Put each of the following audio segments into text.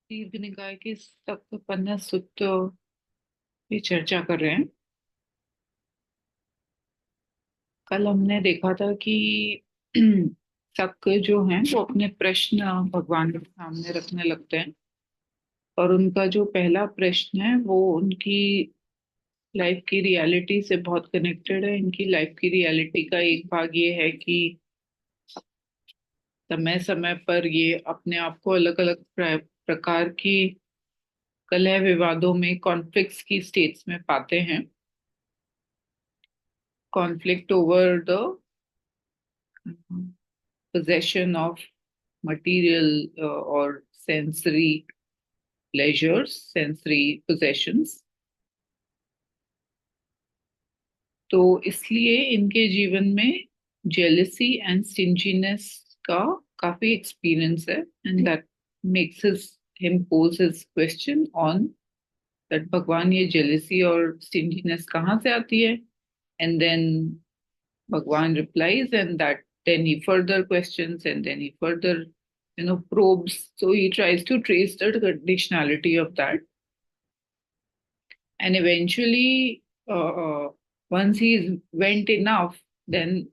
दीर्घ निकाय के सप्तपन्ना सूत्र पे चर्चा कर रहे हैं। कल हमने देखा था कि शक जो हैं वो अपने प्रश्न भगवान के सामने रखने लगते हैं। और उनका जो पहला प्रश्न है वो उनकी लाइफ की रियलिटी से बहुत कनेक्टेड है। इनकी लाइफ की रियलिटी का एक भाग ये है कि समय समय पर ये अपने आप को अलग अलग प्रकार की कलह विवादों में कॉन्फ्लिक्ट्स की स्टेट्स में पाते हैं। Conflict over the possession of material or sensory pleasures, sensory possessions। तो इसलिए इनके जीवन में जेलसी एंड स्टिंजीनेस का काफी एक्सपीरियंस है, and that makes him pose his question on that Bhagwan ये जेलसी और स्टिंजीनेस कहाँ से आती है। And then Bhagwan replies, and that then he further questions, and then he further, probes. So he tries to trace the conditionality of that, and eventually, once he's went enough, then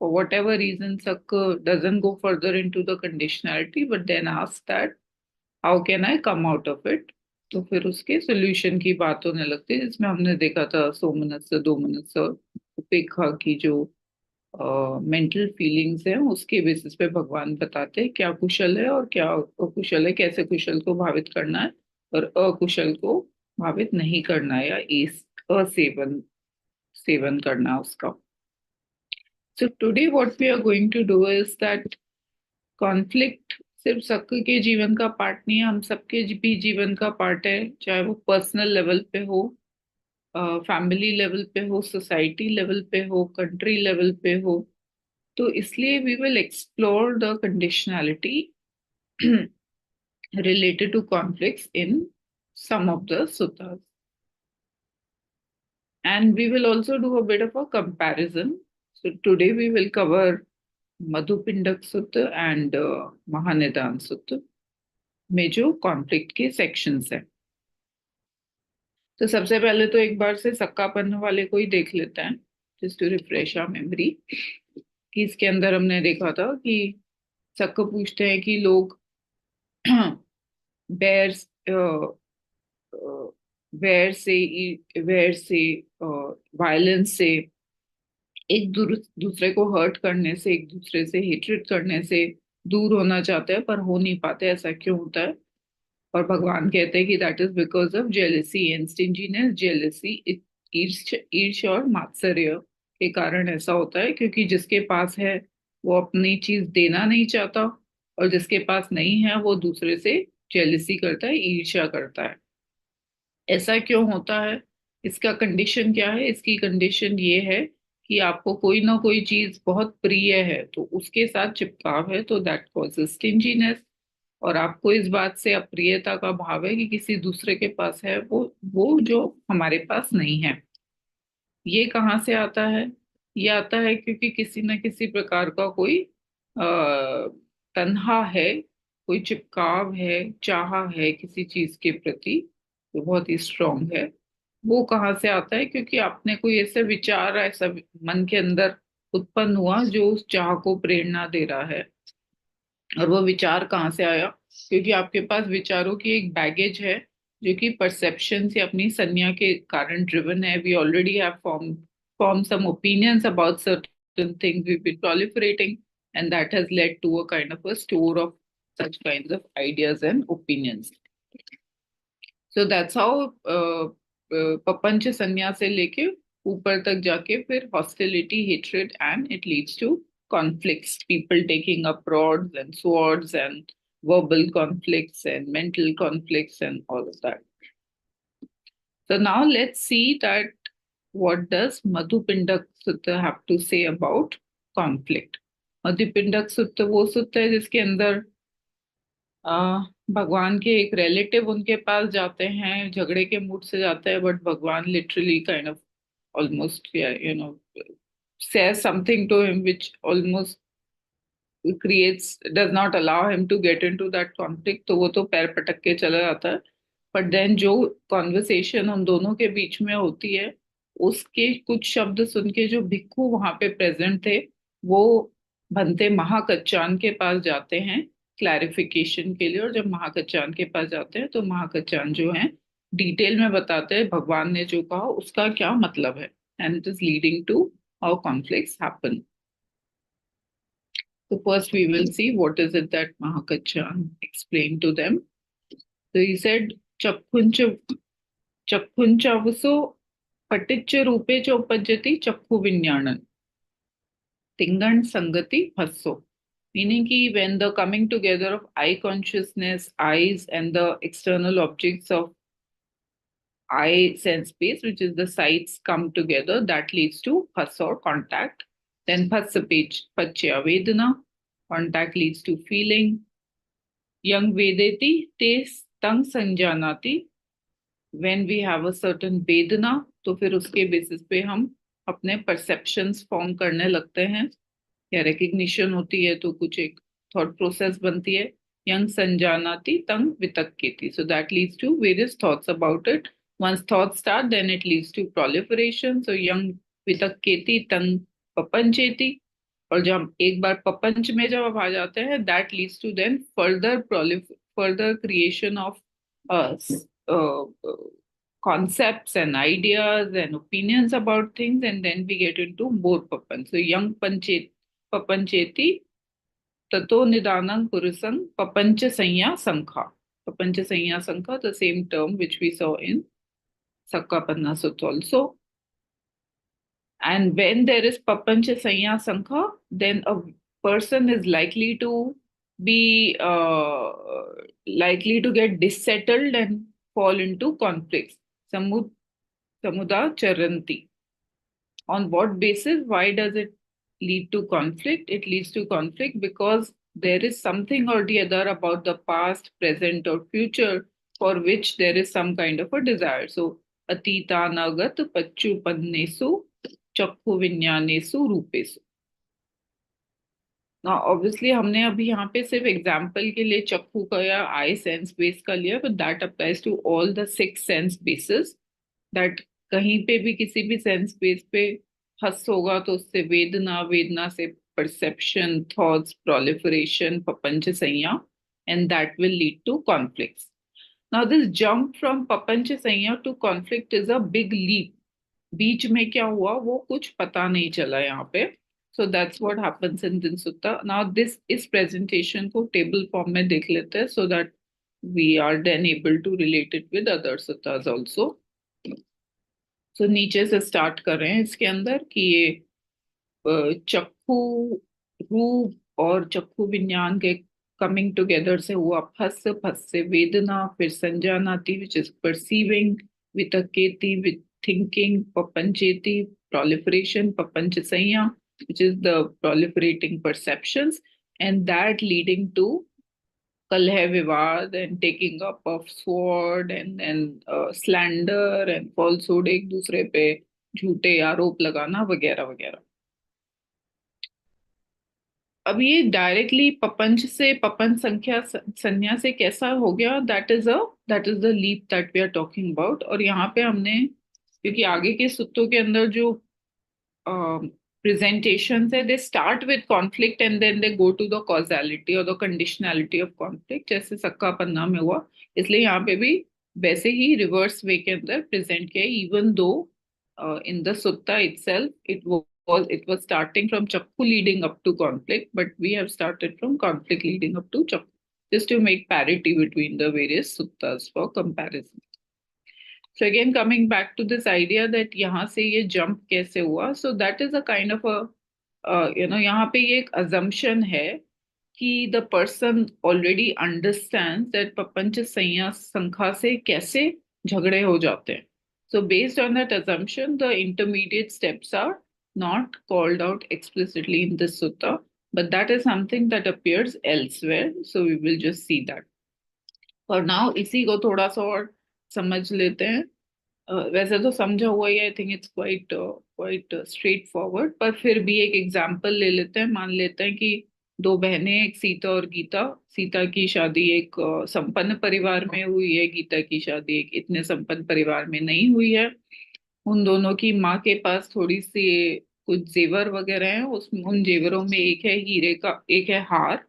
for whatever reason, Sak doesn't go further into the conditionality, but then asks that, how can I come out of it? तो फिर उसके solution की बात होने लगती है, जिसमें हमने देखा था सोमनस दोमनस और उपेक्षा की जो मेंटल फीलिंग्स हैं उसके बेसिस पे भगवान बताते हैं क्या कुशल है और क्या अकुशल है, कैसे कुशल को भावित करना है और अकुशल को भावित नहीं करना है या इस असेवन सेवन करना है उसका। So today what we are going to do is that conflict सिर्फ सबके के जीवन का पार्ट नहीं है, हम सबके भी जीवन का पार्ट है, चाहे वो पर्सनल लेवल पे हो, फैमिली लेवल पे हो, सोसाइटी लेवल पे हो, कंट्री लेवल पे हो। तो इसलिए we will explore the conditionality related to conflicts in some of the suttas, and we will also do a bit of a comparison. So today we will cover Madhupindak Sutta and Mahanidan Sutta में जो conflict के sections हैं। तो सबसे पहले तो एक बार से सक्कापन वाले को ही देख लेते हैं, just to refresh our memory. कि इसके अंदर हमने देखा था कि सक्क पूछते हैं कि लोग बेर वेर से वेर से वायलेंस से एक दूसरे को हर्ट करने से, एक दूसरे से हेट्रेट करने से दूर होना चाहते हैं पर हो नहीं पाते, ऐसा क्यों होता है। और भगवान कहते हैं कि that is because of jealousy and stinginess. Jealousy, ईर्ष्या और मात्सर्य के कारण ऐसा होता है, क्योंकि जिसके पास है वो अपनी चीज देना नहीं चाहता और जिसके पास नहीं है वो दूसरे से जेलसी करता है, ईर्ष्या करता है। ऐसा क्यों होता है, इसका कंडीशन क्या है? इसकी कंडीशन ये है कि आपको कोई ना कोई चीज बहुत प्रिय है तो उसके साथ चिपकाव है, तो दैट कॉजेज स्टिंजीनेस। और आपको इस बात से अप्रियता का भाव है कि किसी दूसरे के पास है वो जो हमारे पास नहीं है। ये कहाँ से आता है? ये आता है क्योंकि किसी न किसी प्रकार का कोई तन्हा है, कोई चिपकाव है, चाह है किसी चीज के प्रति जो बहुत ही स्ट्रांग है। वो कहाँ से आता है? क्योंकि आपने कोई ऐसा विचार, ऐसा मन के अंदर उत्पन्न हुआ जो उस चाह को प्रेरणा दे रहा है। और वो विचार कहाँ से आया? क्योंकि आपके पास विचारों की एक बैगेज है जो कि परसेप्शन से अपनी संज्ञा के कारण ड्रिवन है। We already have form some opinions about certain things we been proliferating, and that has led to a kind of a store of such kinds of ideas and opinions. So that's how पपंच संन्यास से लेके ऊपर तक जाके फिर hostility, hatred, and it leads to conflicts, people taking up rods and swords and verbal conflicts and mental conflicts and all of that. So now let's see that what does Madhupindak Sutta have to say about conflict. Madhupindak Sutta वो सूत्र है जिसके अंदर भगवान के एक relative उनके पास जाते हैं, झगड़े के मूड से जाते हैं, बट भगवान literally kind of almost, yeah, says something to him which almost creates, does not allow him to get into that conflict, तो वो तो पैर पटक के चला जाता है. बट देन जो कॉन्वर्सेशन उन दोनों के बीच में होती है, उसके कुछ शब्द सुन के जो भिक्खु वहां पे प्रेजेंट थे, वो भंते महाकच्चान के पास जाते हैं क्लैरिफिकेशन के लिए. और जब महाकच्चान के पास जाते हैं तो महाकच्चान जो है डिटेल में बताते हैं भगवान ने जो कहा उसका क्या मतलब है. And it is leading to how conflicts happen. So first we will see what is it that Mahakachan explained to them. So he said, Chakkuncha Chakkunchavaso Paticca Rupe Chopajati Chakku Vinyanan Tingan Sangati Bhasso. Meaning ki when the coming together of eye consciousness, eyes and the external objects of eye sense space, which is the sights, come together, that leads to bhas or contact. Then bhasapachya vedana, contact leads to feeling. Yang vedeti te tang sanjanati. When we have a certain vedana, तो फिर उसके basis पे हम अपने perceptions form करने लगते हैं, या रिकग्निशन होती है तो कुछ एक थॉट प्रोसेस बनती है. यंग संजानाति तंग वितक्केति. So that leads to various thoughts about it. Once thoughts start, then it leads to proliferation. So young वितक्केति तंग पपंचेति. और जब एक बार पपंच में जब आप आ जाते हैं, that leads to then further creation of uh, uh, concepts and ideas and opinions about things, and then we get into more papan. So young papancheti tato nidanang purusang papancha sanya sankha. Papancha sanya sankha, the same term which we saw in Sakkapanna Sutta also. And when there is papancha sanya sankha, then a person is likely to be likely to get dissettled and fall into conflicts. Samud Samuda charanti. On what basis? Why does it lead to conflict? It leads to conflict because there is something or the other about the past, present, or future for which there is some kind of a desire. So, atitanagat pachupannesu चक्षु विज्ञानेसु रूपेसु. ना obviously हमने अभी यहाँ पे सिर्फ example के लिए चक्षु का या आई सेंस बेस का लिया, but that applies to all the 6 sense bases. That कहीं पे भी किसी भी सेंस बेस पे हस होगा तो उससे वेदना, वेदना से परसेप्शन, थॉट्स, प्रोलिफरेशन, पपंच संज्ञा, and that will lead to conflicts. Now this jump from पपंच संज्ञा to conflict is a big leap. बीच में क्या हुआ वो कुछ पता नहीं चला यहाँ पे. So that's what happens in दिन सुत्ता. नाउ दिस इस प्रेजेंटेशन को टेबल फॉर्म में देख लेते हैं, so that we are then able to relate it with other सुत्तास आल्सो. सो नीचे से स्टार्ट कर रहे हैं इसके अंदर कि ये चक्षु रूप और चक्षु विज्ञान के कमिंग टुगेदर से हुआ फस, फस से वेदना, फिर संजानाति विच इज परसीविंग, वितक्केति which thinking, papancheti, proliferation, papanchasanya, which is the proliferating perceptions, and that leading to kalha vivad and taking up of sword and then slander and falsehood, एक दूसरे पे झूठे आरोप लगाना वगैरह वगैरह. अब ये डायरेक्टली पपंच से पपंच संख्या संज्ञा से कैसा हो गया, that is the leap that we are talking about. और यहाँ पे हमने, क्योंकि आगे के सुत्तों के अंदर जो प्रेजेंटेशन है, they start with conflict and then they go to the causality और द कंडीशनैलिटी ऑफ कॉन्फ्लिक्ट, जैसे सक्का पन्ना में हुआ. इसलिए यहाँ पे भी वैसे ही रिवर्स वे के अंदर प्रेजेंट किया, even though in the Sutta itself it was starting from chakku leading up to conflict, but we have started from conflict leading up to chakku, just to make parity between the various suttas for comparison. So again, coming back to this idea that यहाँ से ये jump कैसे हुआ, so that is a kind of a यहाँ पे ये एक assumption है कि the person already understands that प्रपंच संज्ञा संख्या से कैसे झगड़े हो जाते हैं. So based on that assumption, the intermediate steps are not called out explicitly in this sutta, but that is something that appears elsewhere. So we will just see that. और now इसी को थोड़ा सा और समझ लेते हैं. वैसे तो समझा हुआ ही, I think it's quite straightforward, पर फिर भी एक एग्जाम्पल ले लेते हैं. मान लेते हैं कि दो बहनें, एक सीता और गीता। सीता की शादी एक संपन्न परिवार में हुई है, गीता की शादी एक इतने संपन्न परिवार में नहीं हुई है। उन दोनों की माँ के पास थोड़ी सी कुछ जेवर वगैरह हैं, उसमें उन जेवरों में एक है हीरे का, एक है हार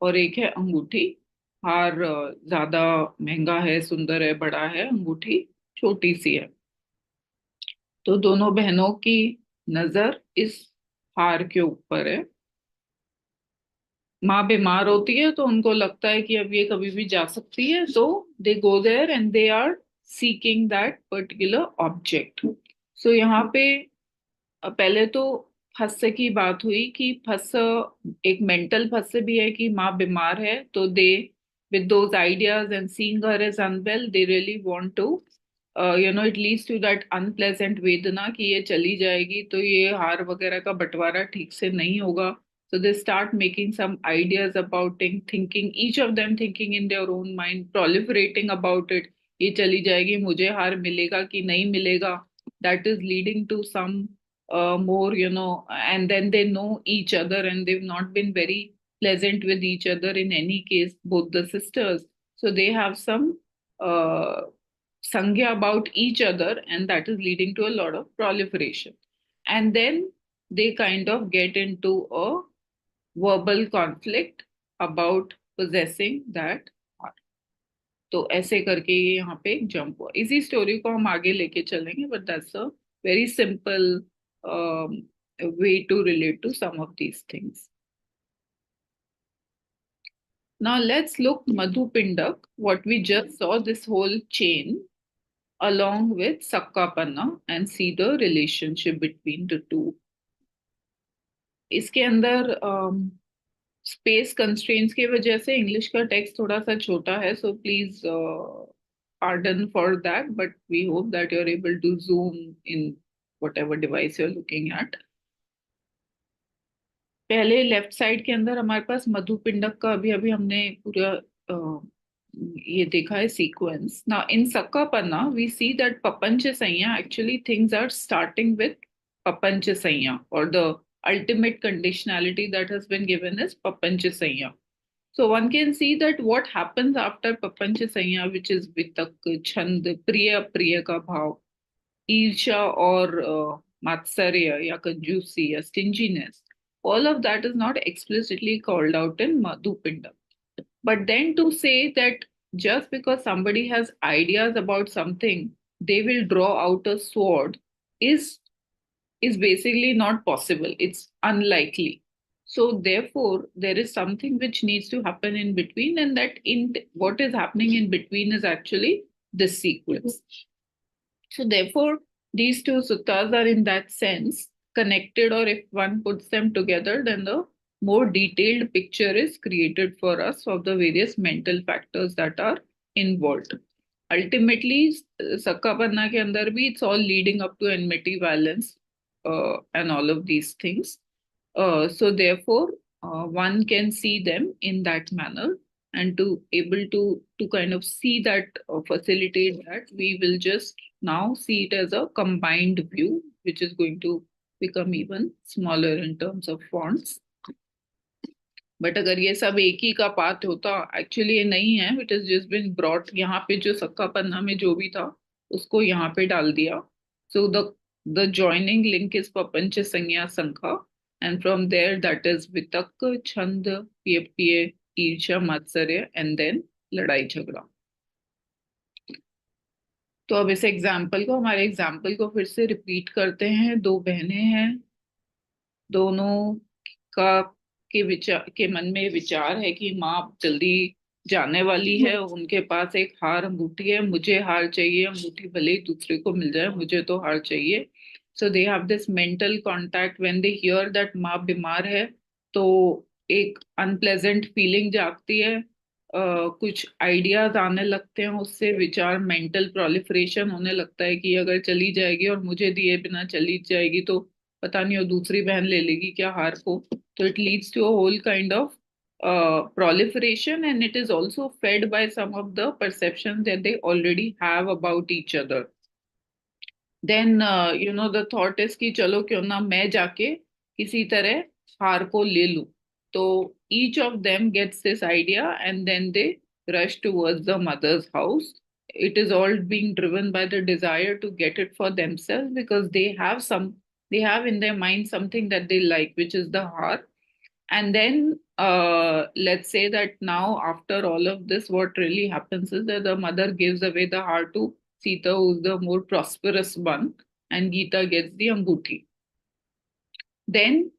और एक है अंगूठी। हार ज्यादा महंगा है, सुंदर है, बड़ा है, अंगूठी छोटी सी है। तो दोनों बहनों की नजर इस हार के ऊपर है। माँ बीमार होती है तो उनको लगता है कि अब ये कभी भी जा सकती है, तो they go there and they are seeking that particular object. So यहाँ पे पहले तो फस्य की बात हुई कि फस्य एक मेंटल फस्य भी है कि माँ बीमार है, तो दे with those ideas and seeing her as unwell, they really want to it leads to that unpleasant vedana कि ये चली जाएगी तो ये हार वगैरह का बंटवारा ठीक से नहीं होगा। So they start making some ideas about it, thinking, each of them thinking in their own mind, proliferating about it। ये चली जाएगी, मुझे हार मिलेगा कि नहीं मिलेगा। That is leading to some more, and then they know each other and they've not been very pleasant with each other in any case, both the sisters. So they have some uh, sangya about each other, and that is leading to a lot of proliferation. And then they kind of get into a verbal conflict about possessing that heart। तो ऐसे करके ये यहाँ पे एक jump हुआ। इसी story को हम आगे लेके चलेंगे, but that's a very simple way to relate to some of these things. Now let's look Madhu Pindak, what we just saw, this whole chain along with Sakkapanna, and see the relationship between the two. इसके अंदर space constraints की वजह से English का text थोड़ा सा छोटा है, so please pardon for that, but we hope that you're able to zoom in whatever device you're looking at। पहले लेफ्ट साइड के अंदर हमारे पास मधुपिंडक का अभी अभी हमने पूरा ये देखा है सीक्वेंस। ना इन सक्कापन्ना वी सी दैट पपंच संज्ञा, actually things are starting with पपंच संज्ञा, और the ultimate conditionality that has been given is papancha sanya। So one can see that what happens after papancha sanya, which is vitak, chand, priya apriya का भाव, ईर्ष्या और मात्सर्य या कंजूसी या stinginess, all of that is not explicitly called out in Madhupinda। But then to say that just because somebody has ideas about something, they will draw out a sword is is basically not possible. It's unlikely. So therefore, there is something which needs to happen in between, and that in what is happening in between is actually this sequence. So therefore, these two suttas are in that sense connected, or if one puts them together, then the more detailed picture is created for us of the various mental factors that are involved। Ultimately, Sakkapanna ke andar bhi it's all leading up to enmity, violence, and all of these things। So therefore, one can see them in that manner, and to able to kind of see that, facilitate that, we will just now see it as a combined view, which is going to become even smaller in terms of fonts। But अगर ये सब एक ही का path होता, actually ये नहीं है, it is just been brought, यहाँ पे जो सक्का पन्ना में जो भी था उसको यहाँ पे डाल दिया। So the joining link is पपंच संज्ञा संखा, and from there that is वितक, छंद, पिय, ईर्ष्या, मात्सर्य, एंड देन लड़ाई झगड़ा। तो अब इस एग्जाम्पल को, हमारे एग्जाम्पल को फिर से रिपीट करते हैं। दो बहनें हैं, दोनों का के विचार के मन में विचार है कि माँ जल्दी जाने वाली है, उनके पास एक हार अंगूठी है, मुझे हार चाहिए, अंगूठी भले ही दूसरे को मिल जाए, मुझे तो हार चाहिए। So they have this mental contact when they hear that माँ बीमार है, तो एक अनप्लेजेंट फीलिंग जागती है। कुछ आइडियाज आने लगते हैं, उससे विचार, मेंटल प्रोलिफरेशन होने लगता है कि अगर चली जाएगी और मुझे दिए बिना चली जाएगी तो पता नहीं, और दूसरी बहन ले लेगी क्या हार को। तो it leads to a whole kind of proliferation, and it is also fed by some of the perceptions that they already have about each other। Then the thought is कि चलो क्यों ना मैं जाके किसी तरह हार को ले लूं। So each of them gets this idea and then they rush towards the mother's house. It is all being driven by the desire to get it for themselves because they have in their mind something that they like, which is the har. And then let's say that now, after all of this, what really happens is that the mother gives away the har to Sita, who's the more prosperous one, and Geeta gets the anguti. Then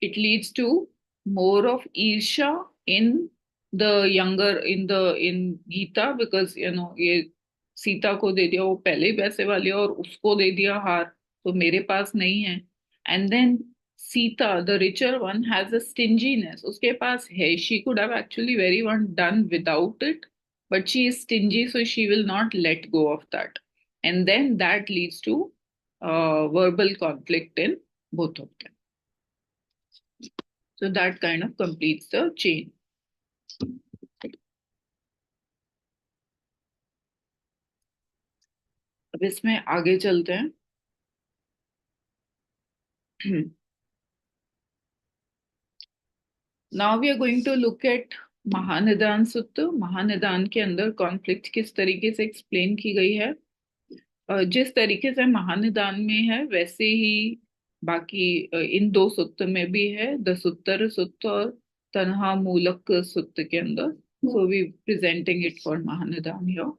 it leads to more of Isha in the younger in Geeta, because ये सीता को दे दिया, वो पहले ही पैसे वाली है, और उसको दे दिया हार, तो मेरे पास नहीं है. And then Sita, the richer one, has a stinginess. उसके पास है, she could have actually very one done without it, but she is stingy, so she will not let go of that. And then that leads to verbal conflict in both of them. So that kind of completes the chain. अब इसमें आगे चलते हैं. Now we are going to look at महानिदान सूत्र. महानिदान के अंदर conflict किस तरीके से एक्सप्लेन की गई है. जिस तरीके से महानिदान में है वैसे ही बाकी इन दो सूत्र में भी है, द सूत्र सूत्र और तन्हा मूलक सूत्र के अंदर. So we presenting it for महानिदान here.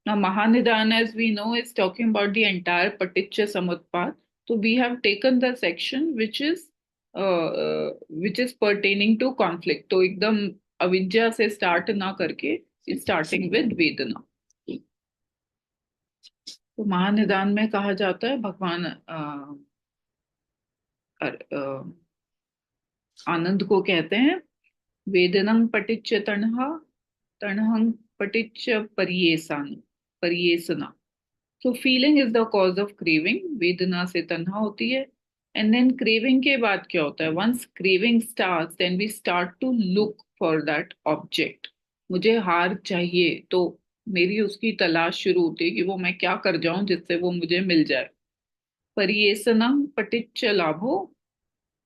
Now, Mahanidan, as we know, is talking about the entire Paticca Samutpat. So we have taken the section which is pertaining to conflict. तो एकदम अविद्या से start ना करके starting with Vedana. तो महानिदान में कहा जाता है भगवान आनंद को कहते हैं वेदनंग पटिच्च तणहा तणहंग पटिच्च परियेसना. So feeling is the cause of craving. वेदना से तन्हा होती है. And then craving के बाद क्या होता है? Once craving starts, then we start to look for that object. मुझे हार चाहिए, तो मेरी उसकी तलाश शुरू होती है कि वो मैं क्या कर जाऊं जिससे वो मुझे मिल जाए. परियेसनम पटिच्च लाभो.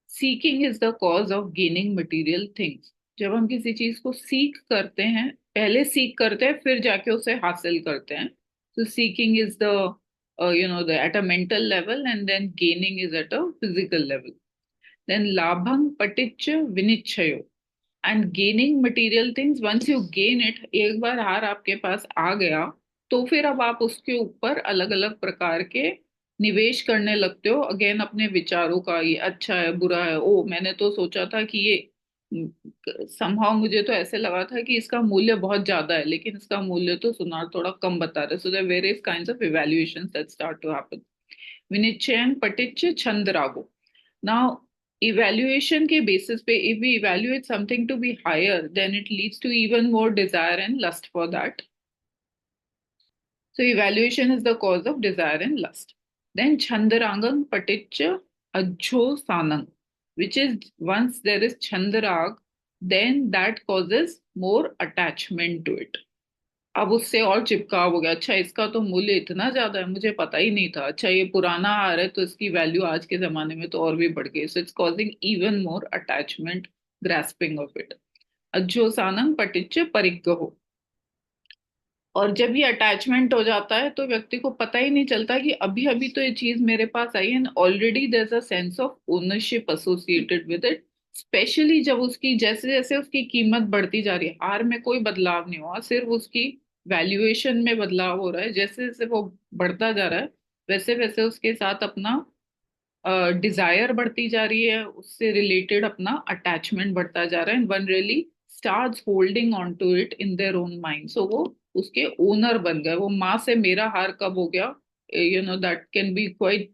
Seeking is the cause of gaining material things. जब हम किसी चीज को सीख करते हैं, पहले सीख करते हैं फिर जाके उसे हासिल करते हैं. So seeking is the at a mental level, and then gaining is at a physical level. Then labham paticca vinichchayo. And gaining material things, once you gain it, एक बार हार आपके पास आ गया, तो फिर अब आप उसके ऊपर अलग अलग प्रकार के निवेश करने लगते हो. अगेन अपने विचारों का, ये अच्छा है बुरा है, ओ मैंने तो सोचा था कि ये somehow मुझे तो ऐसे लगा था कि इसका मूल्य बहुत ज्यादा है, लेकिन इसका मूल्य तो सुनार थोड़ा कम बता रहे. So there various kinds of evaluations that start to happen. विनिश्चयन पटिच्च छंद रागो. नाउ evaluation के basis पे, if we evaluate something to be higher, then it leads to even more desire and lust for that. So evaluation is the cause of desire and lust. Then chandarangam paticca ajjo sanam, which is once there is chandarag, then that causes more attachment to it. अब उससे और चिपकाव हो गया. अच्छा, इसका तो मूल्य इतना ज्यादा है, मुझे पता ही नहीं था. अच्छा, ये पुराना आ रहा है तो इसकी वैल्यू आज के जमाने में तो और भी बढ़ गई. So it's causing even more attachment, grasping of it. अज्जोसानम पटिच्च परिग्रहो. और जब ये अटैचमेंट हो जाता है तो व्यक्ति को पता ही नहीं चलता कि अभी अभी तो ये चीज मेरे पास आई है, and already there is a sense of ownership associated with it. Especially जब उसकी जैसे जैसे उसकी कीमत बढ़ती जा रही है. हार में कोई बदलाव नहीं हुआ, सिर्फ उसकी वैल्यूएशन में बदलाव हो रहा है. जैसे जैसे वो बढ़ता जा रहा है, वैसे वैसे उसके साथ अपना डिजायर बढ़ती जा रही है, उससे रिलेटेड अपना अटैचमेंट बढ़ता जा रहा है. And one really starts holding on to it in their own mind. So वो उसके ओनर बन गए. वो माँ से मेरा हार कब हो गया, that can be quite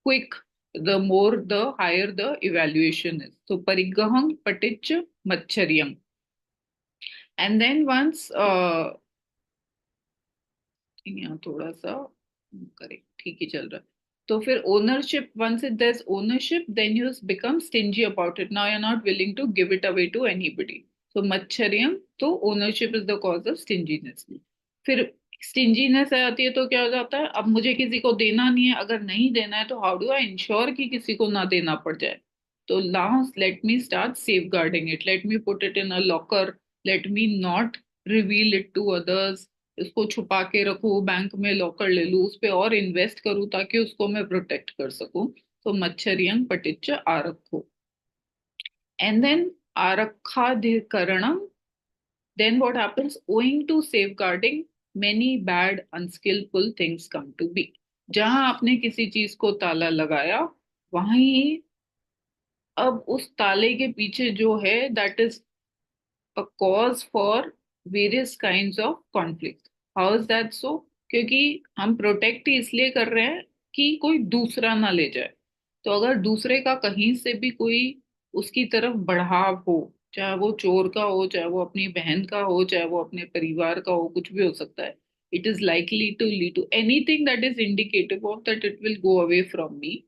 quick the more the higher the evaluation is. So parigaham paticch machcharyam. And then once यहाँ थोड़ा सा करेक्ट ठीक ही चल रहा है. तो फिर ownership, once it there's ownership, then you become stingy about it. Now you're not willing to give it away to anybody. So मच्छरियम, तो ownership is the cause of stinginess. फिर स्टिंजीनेस आ जाती है तो क्या हो जाता है, अब मुझे किसी को देना नहीं है. अगर नहीं देना है तो हाउ डू आई इंश्योर कि किसी को ना देना पड़ जाए. तो now let me start safeguarding it, let me put it in a locker, let me not reveal it to others, इसको छुपा के रखूं, बैंक में लॉकर ले लूं, उस पे और इन्वेस्ट करूं ताकि उसको मैं प्रोटेक्ट कर सकूं. तो मच्छरियं पटिच्च आरक्षो. And then Arakhadhikaranam, then what happens? Owing to safeguarding, many bad, unskillful things come to be. जहां आपने किसी चीज को ताला लगाया, वहीं अब उस ताले के पीछे जो है, that is a cause for various kinds of conflict. How is that so? क्योंकि हम प्रोटेक्ट ही इसलिए कर रहे हैं कि कोई दूसरा ना ले जाए. तो अगर दूसरे का कहीं से भी कोई उसकी तरफ बढ़ाव हो, चाहे वो चोर का हो, चाहे वो अपनी बहन का हो, चाहे वो अपने परिवार का हो, कुछ भी हो सकता है, it is likely to lead to anything that is indicative of that it will go away from me,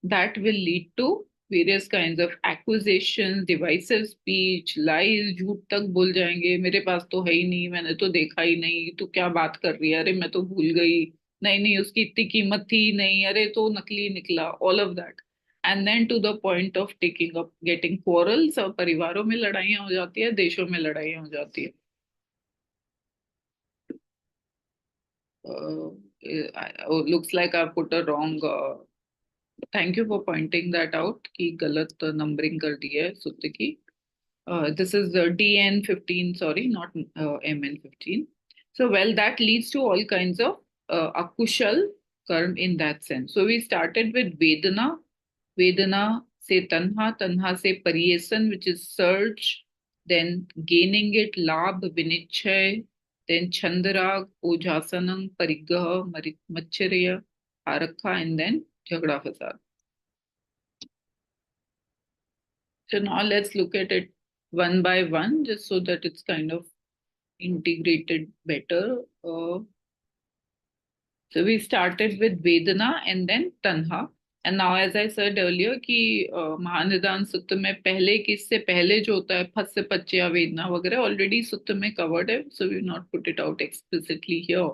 that will lead to various kinds of accusations, divisive speech, lies. झूठ तक बोल जाएंगे, मेरे पास तो है ही नहीं, मैंने तो देखा ही नहीं, तू क्या बात कर रही है, अरे मैं तो भूल गई, नहीं नहीं उसकी इतनी कीमत थी नहीं, अरे तो नकली निकला, all of that. And then to the point of taking up getting quarrels, और परिवारों में लड़ाइयाँ हो जाती है, देशों में लड़ाइयाँ हो जाती है. Looks like I put a wrong. Thank you for pointing that out कि गलत नंबरिंग कर दी है सूत्र की. This is DN15, sorry, not MN15. So, well, that leads to all kinds of akushal karm in that sense. So, we started with Vedana. Vedana se tanha, tanha se pariyesan, which is search, then gaining it, labh, vinichhay, then chandrag, ojasanam, parigah, machirya, arakha, and then jhagda fasad. So now let's look at it one by one, just so that it's kind of integrated better. So we started with Vedana and then Tanha. And now, as I said earlier, कि महानिदान सूत्र में पहले किससे पहले जो होता है फस से पच्चे या वेदना वगैरह ऑलरेडी सूत्र में कवर्ड है, so we not put it out explicitly here.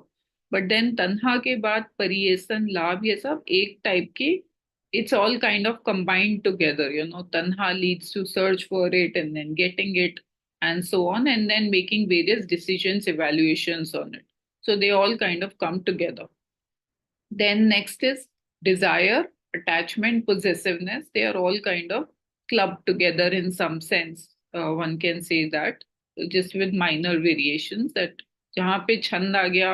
But then तन्हा के बाद परियेसन लाभ ये सब एक टाइप के, it's all kind of combined together, you know. Tanha leads to search for it and then getting it and so on, and then making various decisions, evaluations on it. So they all kind of come together. Then next is desire, attachment, possessiveness. They are all kind of clubbed together in some sense. One can say that, just with minor variations, that जहाँ पे छंद आ गया,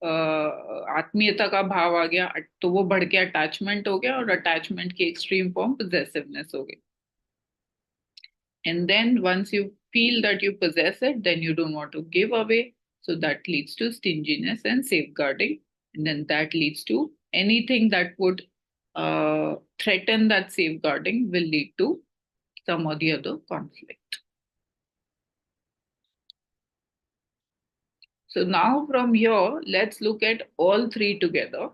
आत्मीयता का भाव आ गया, तो वो बढ़ के अटैचमेंट हो गया, और अटैचमेंट की एक्सट्रीम फॉर्म possessiveness हो गई. And then once you feel that you possess it, then you don't want to give away. So that leads to stinginess and safeguarding. And then that leads to anything that would threaten that safeguarding will lead to some or the other conflict. So now from here, let's look at all three together.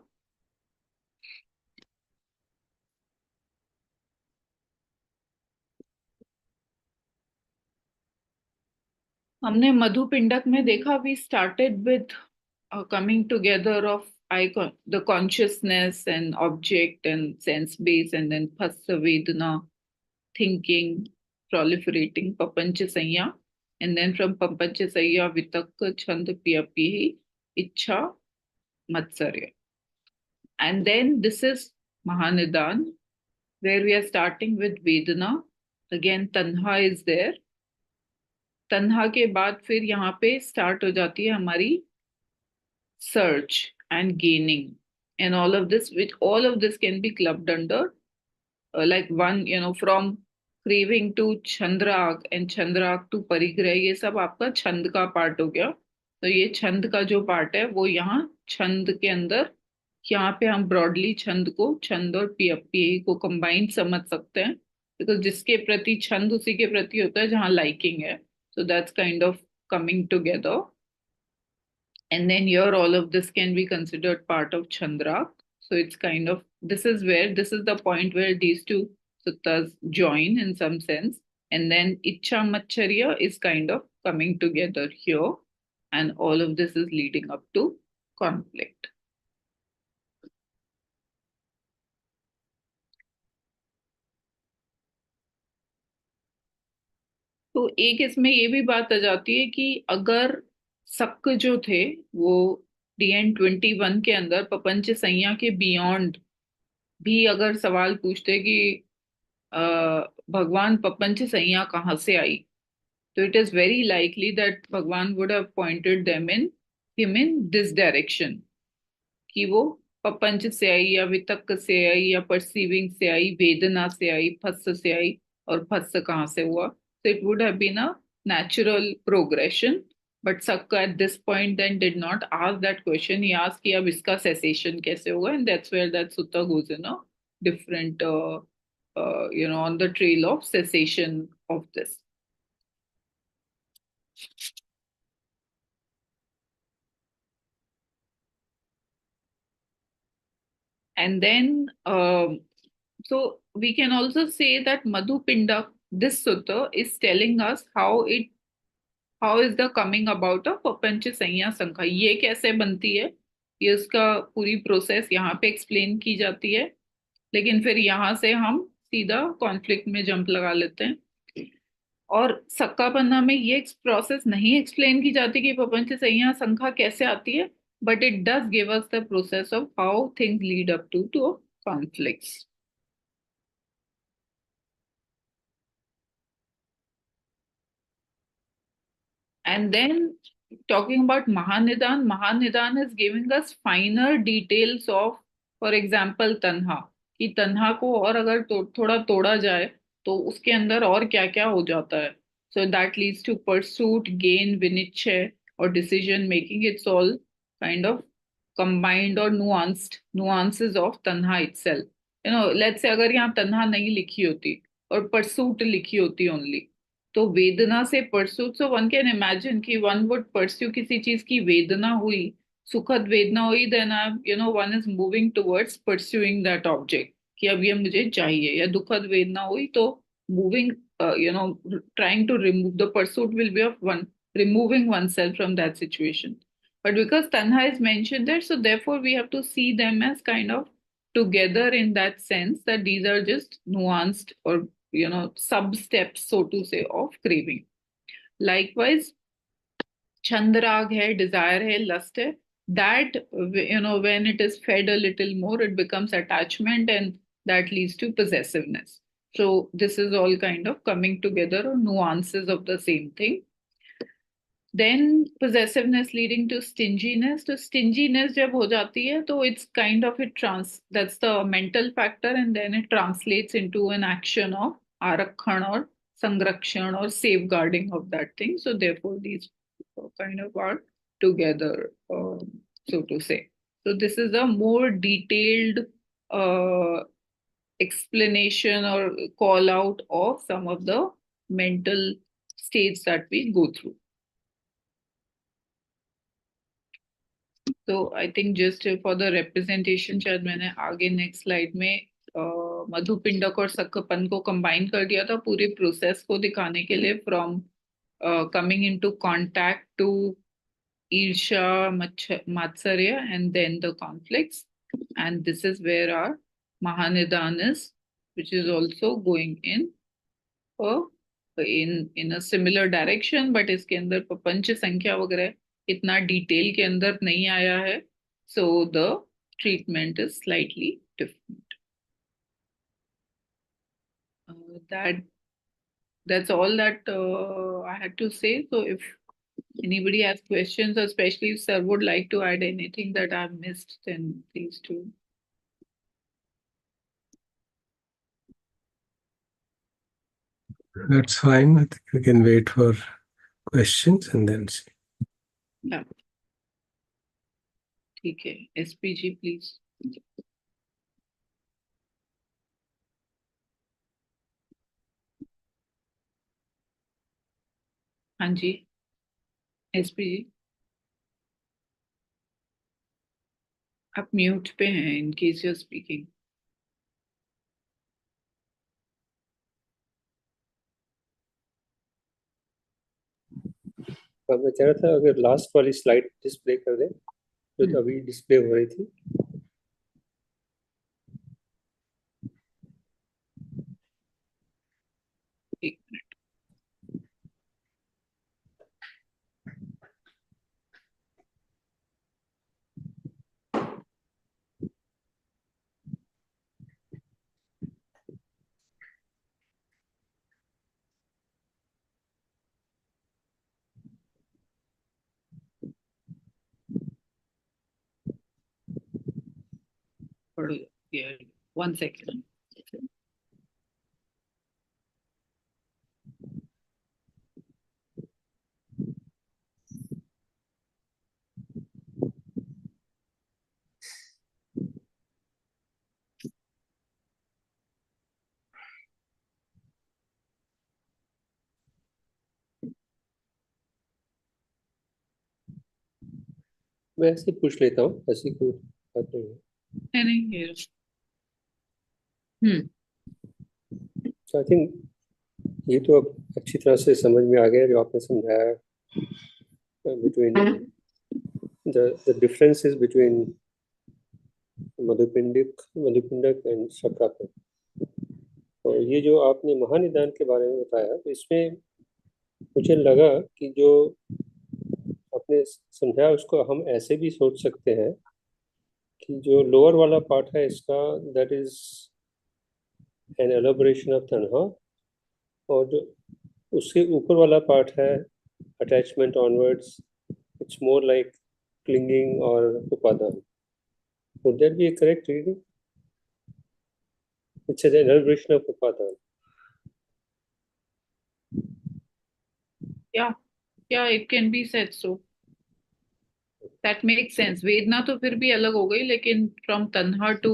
हमने मधुपिंडक में देखा, we started with coming together of icon, the consciousness and object and sense base, and then phassa vedana, thinking, proliferating, papancha sanya, and then from papancha sanya, vitakka, chand, piyapi, ichha, matsarya. And then this is Mahanidan, where we are starting with Vedana. Again, Tanha is there. तन्हा के बाद फिर यहाँ पे start हो जाती है हमारी search and gaining, and all of this, which all of this can be clubbed under like one, you know, from craving to chandrag and chandrag to parigrah, ये सब आपका छंद का पार्ट हो गया. तो ये छंद का जो पार्ट है वो यहाँ छंद के अंदर, यहाँ पे हम ब्रॉडली छंद को, छंद और पी को कंबाइंड समझ सकते हैं, बिकॉज जिसके प्रति छंद उसी के प्रति होता है जहाँ लाइकिंग है. So that's kind of coming together. And then here all of this can be considered part of Chandra. So it's kind of, this is the point where these two suttas join in some sense. And then Ichha Macharya is kind of coming together here. And all of this is leading up to conflict. तो एक इसमें ये भी बात आ जाती है कि अगर शक जो थे वो DN-21 के अंदर प्रपंच संज्ञा के बियॉन्ड भी अगर सवाल पूछते कि अ, भगवान प्रपंच संज्ञा कहाँ से आई, तो it is very likely that भगवान would have pointed them in him in this direction, कि वो प्रपंच से आई या वितक्क से आई या परसीविंग से आई, वेदना से आई, फस से आई, और फस कहाँ से हुआ। तो it would have been a natural progression, but Sakka at this point then did not ask that question. He ask कि अब इसका सेसेशन कैसे होगा, and that's where that sutta goes in a different on the trail of cessation of this. And then, so we can also say that Madhupinda, this sutta is telling us how is the coming about of प्रपंच संज्ञा संख्या, ये कैसे बनती है, ये उसका पूरी प्रोसेस यहाँ पे एक्सप्लेन की जाती है। लेकिन फिर यहाँ से हम सीधा कॉन्फ्लिक्ट में जंप लगा लेते हैं, और सक्का पन्ना में ये प्रोसेस नहीं एक्सप्लेन की जाती कि प्रपंच संज्ञा संख्या कैसे आती है, but it does give us the process of how things lead up to conflicts. And then talking about Mahanidan, Mahanidan is giving us finer details of, for example, तन्हा, कि तन्हा को और अगर थोड़ा तोड़ा जाए तो उसके अंदर और क्या क्या हो जाता है. So that leads to pursuit, gain, विनिश्चय और decision making. It's all kind of combined or nuances of तन्हा itself. Let's say अगर यहाँ तन्हा नहीं लिखी होती और pursuit लिखी होती ओनली, तो वेदना से pursue, so one can imagine कि वन वुड परस्यू किसी चीज की वेदना हुई, सुखद वेदना हुई, then one is moving towards pursuing that object, कि अब ये मुझे चाहिए. या दुखद वेदना हुई तो moving, trying to remove, the pursuit will be of one removing oneself from that situation. But because tanha is mentioned there, so therefore we have to see them as kind of together in that sense, that these are just nuanced or sub steps, so to say, of craving. Likewise, chandrag hai, desire hai, lust hai, that when it is fed a little more, it becomes attachment, and that leads to possessiveness. So this is all kind of coming together, or nuances of the same thing. Then possessiveness leading to stinginess. तो stinginess जब हो जाती है तो it's kind of that's the mental factor, and then it translates into an action of आरक्षण or संरक्षण or safeguarding of that thing. So therefore these kind of are together, so to say. So this is a more detailed uh, explanation or call out of some of the mental states that we go through. तो I think just for the representation शायद मैंने आगे next slide में मधुपिंडक और सक्कपन को combine कर दिया था पूरे प्रोसेस को दिखाने के लिए, from coming into contact to ईर्ष्या, मात्सर्य, and then the conflicts. And this is where are Mahanidana is, which is also going in a similar direction, but इसके अंदर प्रपंच संख्या वगैरह इतना डिटेल के अंदर नहीं आया है, so the treatment is slightly different. That that's all that I had to say. So if anybody has questions, or especially if sir would like to add anything that I've missed, then please do. That's fine. I think we can wait for questions and then see. Yeah. ठीक है, SPG please. हाँ जी, SPG आप mute पे हैं in case you're speaking. मैं चाह रहा था अगर लास्ट वाली स्लाइड डिस्प्ले कर दे जो अभी डिस्प्ले हो रही थी. एक मिनट. पढ़ दिया। 1 second. मैं ऐसे ही पूछ लेता हूँ, ऐसी कोई बात नहीं है। नहीं ये आई थिंक ये तो अब अच्छी तरह से समझ में आ गया जो आपने समझाया between the differences between Madhupindika and शक्रापिंड। और ये जो आपने महानिदान के बारे में बताया, तो इसमें मुझे लगा कि जो आपने समझाया उसको हम ऐसे भी सोच सकते हैं कि जो लोअर वाला पार्ट है इसका, that is an elaboration of तन्हा, और जो उसके ऊपर वाला पार्ट है attachment onwards, it's more like clinging और उपादान। Would that be a correct reading? It's an elaboration of upadan. Yeah, it can be said so. That makes sense. वेदना तो फिर भी अलग हो गई, लेकिन from tanha to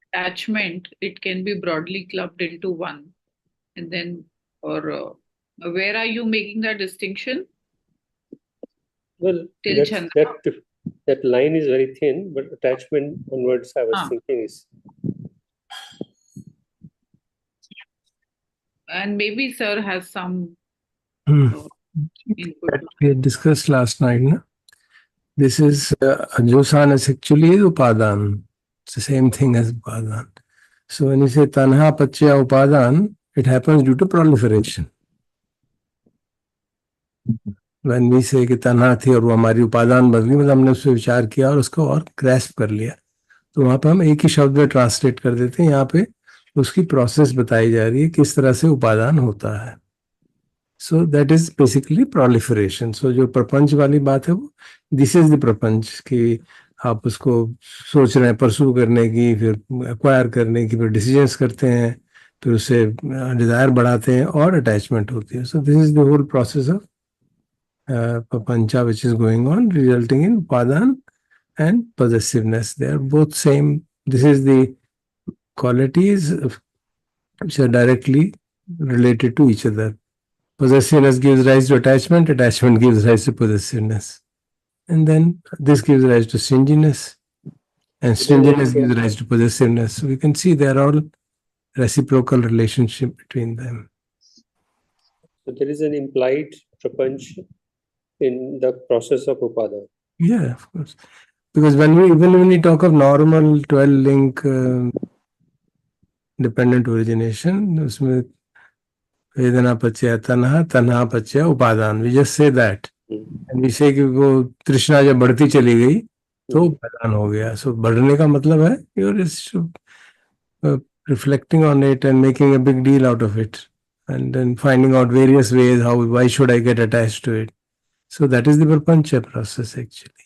attachment, it can be broadly clubbed into one. And then, or where are you making that distinction? Well, Till Chanda. that line is very thin, but attachment onwards, I was thinking is. And maybe sir has some input. That we had discussed last night, no? This is Josan is actually upadan. It's the same thing as upadan. So when you say tanha pachya upadan, it happens due to proliferation. When we say कि तन्हा थी और वो हमारी उपादान बन गई, मतलब हमने उस पर विचार किया और उसको और ग्रैस्प कर लिया, तो वहां पे हम एक ही शब्द में ट्रांसलेट कर देते हैं। यहाँ पे उसकी प्रोसेस बताई जा रही है किस तरह से उपादान होता है। So that is basically proliferation. सो जो प्रपंच वाली बात है वो दिस इज द प्रपंच, कि आप उसको सोच रहे हैं परसू करने की, फिर एक्वायर करने की, फिर डिसीजंस करते हैं, फिर उससे डिजायर बढ़ाते हैं और अटैचमेंट होती है। So this is the whole process of papancha which is going on, resulting in upadan and possessiveness. They are both same. This is the qualities which are directly related to each other. Possessiveness gives rise to attachment, attachment gives rise to possessiveness, and then this gives rise to stinginess, and stinginess gives rise to possessiveness. So we can see they are all reciprocal relationship between them. So there is an implied prapanch in the process of upadana. Yeah, of course. Because when we talk of normal 12 link dependent origination, उसमें वेदना पच्य तन्हा, तन्हा पच्य उपादान, we just say that. And we say कि वो तृष्णा जब बढ़ती चली गई तो उपादान हो गया। So बढ़ने का मतलब है you're just reflecting on it and making a big deal out of it, and then finding out various ways why should I get attached to it. So that is the prapancha process actually.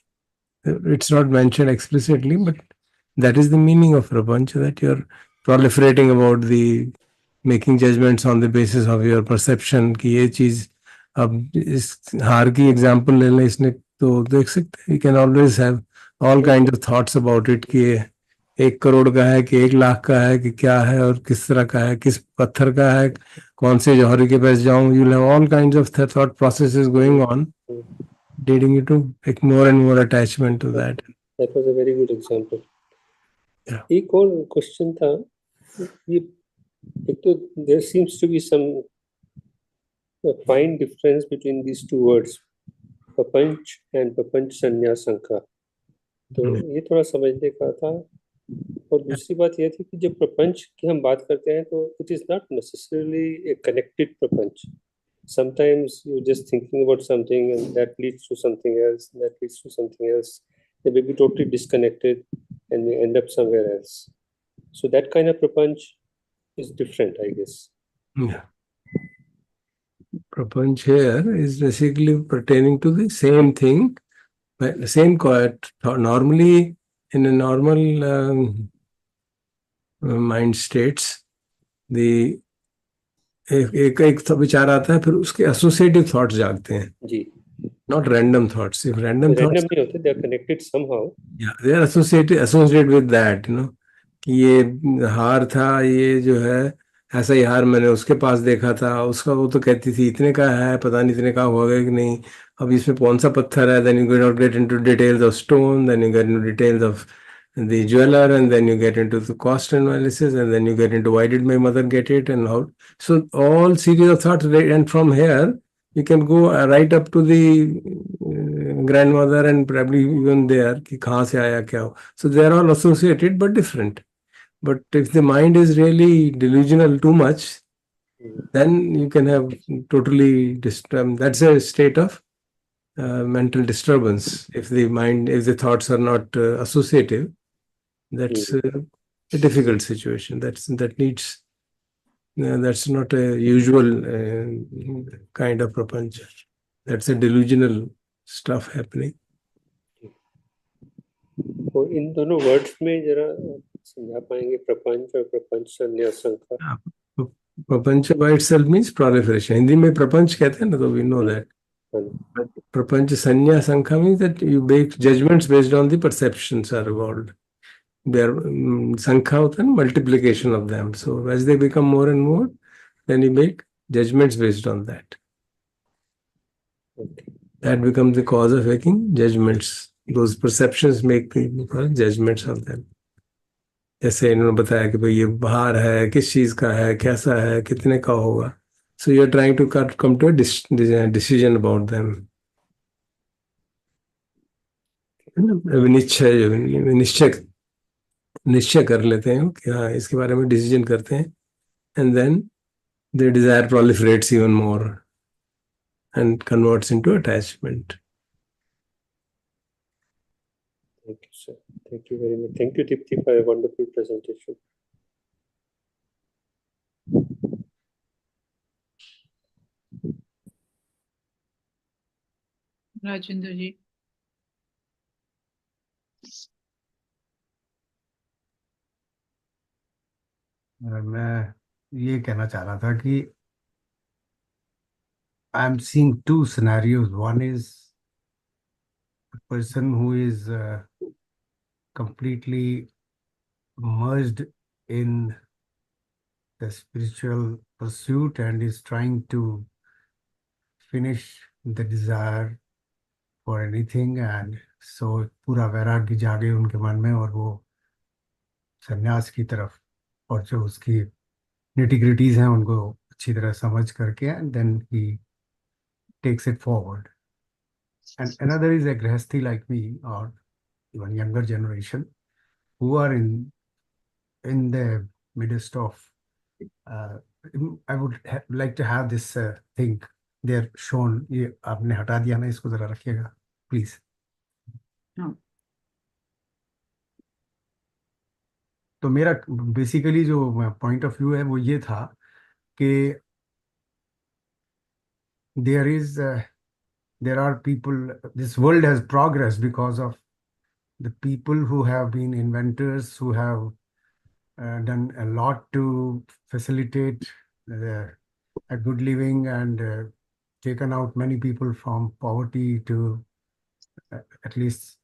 It's not mentioned explicitly, but that is the meaning of prapancha, that you're proliferating about the making judgments on the basis of your perception कि ये चीज, अब इस हार की example ले लें, इसने तो देख सकते हैं, you can always have all kinds of thoughts about it कि 1 करोड़ का है कि 1 लाख का है कि क्या है और किस तरह का है, किस पत्थर का है, कौन से जौहरी के पास जाऊं. You'll have all kinds of thought processes going on, leading you to make more and more attachment to that. That was a very good example. Yeah. एक और क्वेश्चन था, ये एक तो there seems to be some fine difference between these two words, प्रपंच and प्रपंच संज्ञा संख्या, तो ये थोड़ा समझने का था. और दूसरी बात यह थी कि जब प्रपंच की हम बात करते हैं तो it is not necessarily a connected प्रपंच. Sometimes you're just thinking about something and that leads to something else, and that leads to something else. They may be totally disconnected and they end up somewhere else. So that kind of prapanch is different, I guess. Yeah. Prapanch here is basically pertaining to the same thing, but the same normally in a normal mind states, the एक एक एक तो विचार आता है, फिर उसके associative thoughts जागते हैं, जी, not random thoughts. If random random thoughts, नहीं होते, they are connected somehow. They are associated with that, कि ये हार था, ये जो है ऐसा ही हार मैंने उसके पास देखा था, उसका वो तो कहती थी इतने का है, पता नहीं इतने का होगा कि नहीं, अब इसमें कौन सा पत्थर है. Then you get into details of stone, then you get into details of the jeweler, and then you get into the cost analysis, and then you get into why did my mother get it and how. So all series of thoughts, and from here you can go right up to the grandmother, and probably even there कि कहाँ से आया क्या हो. So they are all associated but different. But if the mind is really delusional too much, then you can have totally that's a state of mental disturbance. If the mind, if the thoughts are not associative, that's a difficult situation. That needs that's not a usual kind of prapancha. That's a delusional stuff happening. तो इन दोनों words में जरा समझा पाएंगे, प्रपंच और प्रपंच संन्यास संख्या. Prapancha by itself means proliferation. Hindi में प्रपंच कहते हैं ना, तो we know that. But prapancha sanya sankha means that you make judgments based on the perceptions are evolved. Their sankha hota hai, multiplication of them. So as they become more and more, then you make judgments based on that. That becomes the cause of making judgments. Those perceptions make the judgments of them. जैसे इन्होंने बताया कि भाई ये बाहर है, किस चीज का है, कैसा है, कितने का होगा. So you're trying to come to a decision about them. निश्चय निश्चय कर लेते हैं कि हाँ इसके बारे में डिसीजन करते हैं, and then the desire proliferates even more and converts into attachment. Thank you, sir. Thank you very much. Thank you, Dipti, for a wonderful presentation. Rajendra जी. मैं ये कहना चाह रहा था कि I am seeing two scenarios. One is a person who is completely merged in the spiritual pursuit and is trying to finish the desire for anything, and so पूरा वैराग्य जागे उनके मन में और वो संन्यास की तरफ, और जो उसकी निटिग्रिटीज हैं उनको अच्छी तरह समझ करके, and then he takes it forward. And another is a grihasthi like me, or even younger generation, who are in the midst of I would like to have this thing there shown. ये आपने हटा दिया ना, इसको जरा रखिएगा please. हाँ. तो मेरा बेसिकली जो पॉइंट ऑफ व्यू है वो ये था कि there are people, this world has progressed because of the people who have been inventors, who have done a lot to facilitate a good living and taken out many people from poverty to at least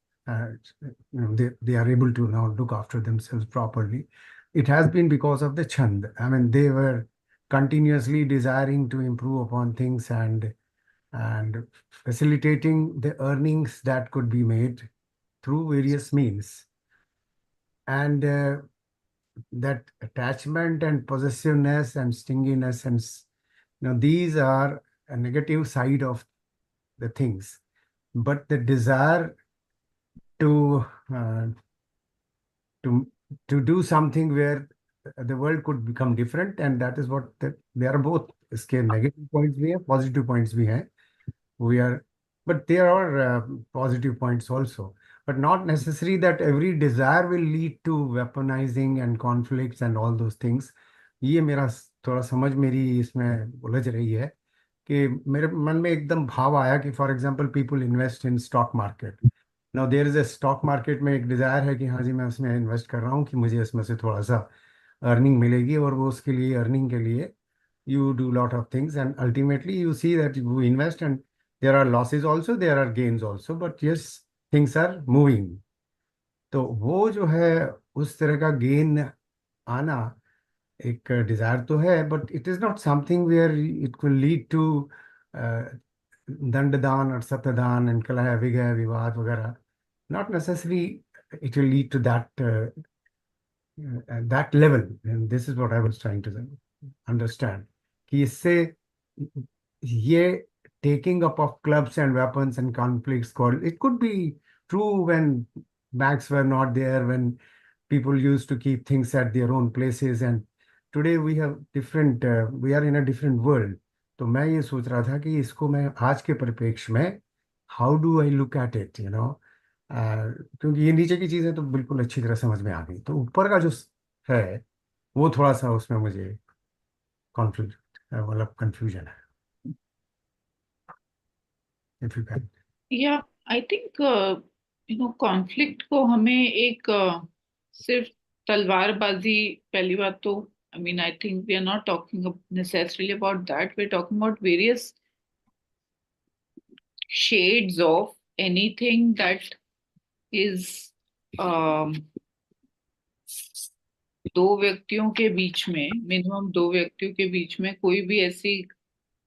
they are able to now look after themselves properly. It has been because of the chand. I mean, they were continuously desiring to improve upon things and facilitating the earnings that could be made through various means. And that attachment and possessiveness and stinginess and these are a negative side of the things. But the desire to do something where the world could become different, and that is what they are both. इसके negative points भी हैं, positive points भी हैं. But there are positive points also. But not necessary that every desire will lead to weaponizing and conflicts and all those things. ये मेरा थोड़ा समझ मेरी इसमें उलझ रही है कि मेरे मन में एकदम भाव आया कि for example people invest in stock market. Now there is a stock market में एक डिजायर है कि हाँ जी मैं उसमें इन्वेस्ट कर रहा हूँ कि मुझे इसमें से थोड़ा सा अर्निंग मिलेगी, और वो उसके लिए अर्निंग के लिए you do lot of things, and ultimately you see that you invest and there are losses also, there are gains also, but yes, things are moving. तो वो जो है उस तरह का गेन आना एक डिजायर तो है, but it is not something where it will lead to दंडदान और सत्यदान एंड कलह विगह विवाद वगैरह. Not necessary it will lead to that level. And this is what I was trying to understand कि इससे ये taking up of clubs and weapons and conflicts, called it could be true when banks were not there, when people used to keep things at their own places, and today we have different we are in a different world. तो मैं ये सोच रहा था कि इसको मैं आज के परिप्रेक्ष्य में how do I look at it, you know, क्योंकि ये नीचे की चीजें तो बिल्कुल अच्छी तरह समझ में आ गई, तो ऊपर का जो है वो थोड़ा सा उसमें मुझे कॉन्फ्लिक्ट मतलब कंफ्यूजन है. If you can. या आई थिंक कॉन्फ्लिक्ट को हमें एक सिर्फ तलवारबाजी, पहली बात तो I mean I think we are not talking necessarily about that, we are talking about various shades of anything that is दो व्यक्तियों के बीच में, मिनिमम दो व्यक्तियों के बीच में कोई भी ऐसी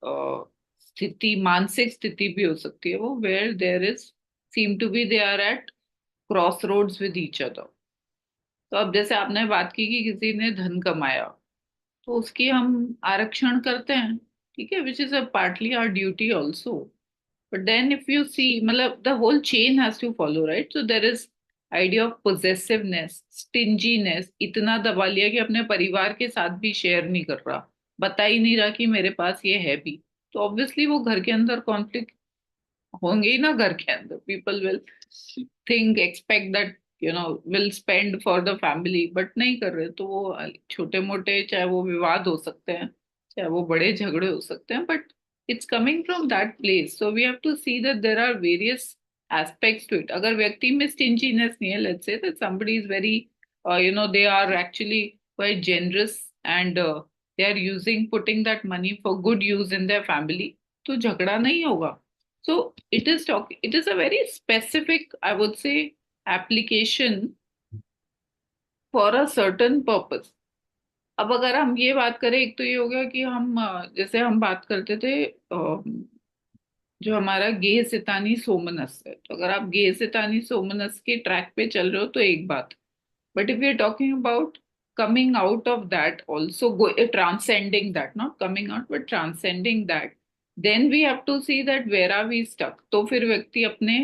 स्थिति, मानसिक स्थिति भी हो सकती है वो, where there is seem to be they are at crossroads with each other. तो अब जैसे आपने बात की कि किसी ने धन कमाया तो उसकी हम आरक्षण करते हैं, ठीक है, which is a partly our duty also. But then if you see, मतलब the whole chain has to follow, right? So there is idea of possessiveness, stinginess, इतना दबा लिया कि अपने परिवार के साथ भी शेयर नहीं कर रहा, बता ही नहीं रहा कि मेरे पास ये है भी. तो ऑब्वियसली वो घर के अंदर कॉन्फ्लिक्ट होंगे ही ना. घर के अंदर people will think, expect that will spend for the family, but नहीं कर रहे. तो वो छोटे मोटे, चाहे वो विवाद हो सकते हैं, चाहे वो बड़े झगड़े हो सकते हैं, but it's coming from that place. So we have to see that there are various aspects to it. अगर व्यक्ति में stinginess नहीं है, let's say that somebody is very they are actually quite generous and they are putting that money for good use in their family, तो झगड़ा नहीं होगा. So it is a very specific, I would say, application for a certain purpose. अब अगर हम ये बात करें, एक तो ये हो गया कि हम जैसे हम बात करते थे जो हमारा गेह सितानी सोमनस है, तो अगर आप गेह सितानी सोमनस के ट्रैक पे चल रहे हो तो एक बात, but if you are talking about coming out of that also, transcending that, not coming out but transcending that, then we have to see that where are we stuck. तो फिर व्यक्ति अपने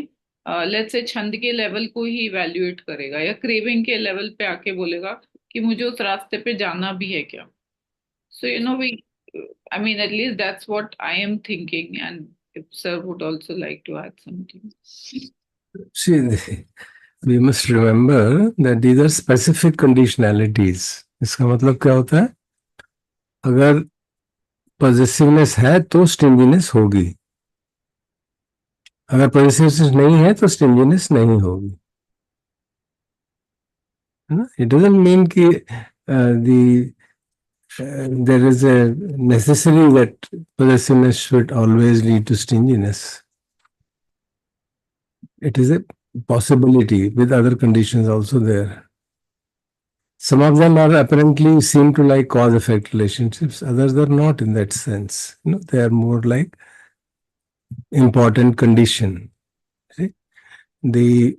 लेट्स से छंद के level को ही evaluate करेगा या craving के लेवल पे आके बोलेगा कि मुझे उस रास्ते पे जाना भी है क्या. So I mean, at least that's what I am thinking, and if sir would also like to add something. See, we must remember that these are specific conditionalities. इसका मतलब क्या होता है? अगर possessiveness है तो stinginess होगी, अगर possessiveness नहीं है तो stinginess नहीं होगी. It doesn't mean कि there is a necessary that possessiveness should always lead to stinginess. It is a possibility with other conditions also there. Some of them are apparently seem to like cause-effect relationships. Others are not in that sense. They are more like important condition. See? The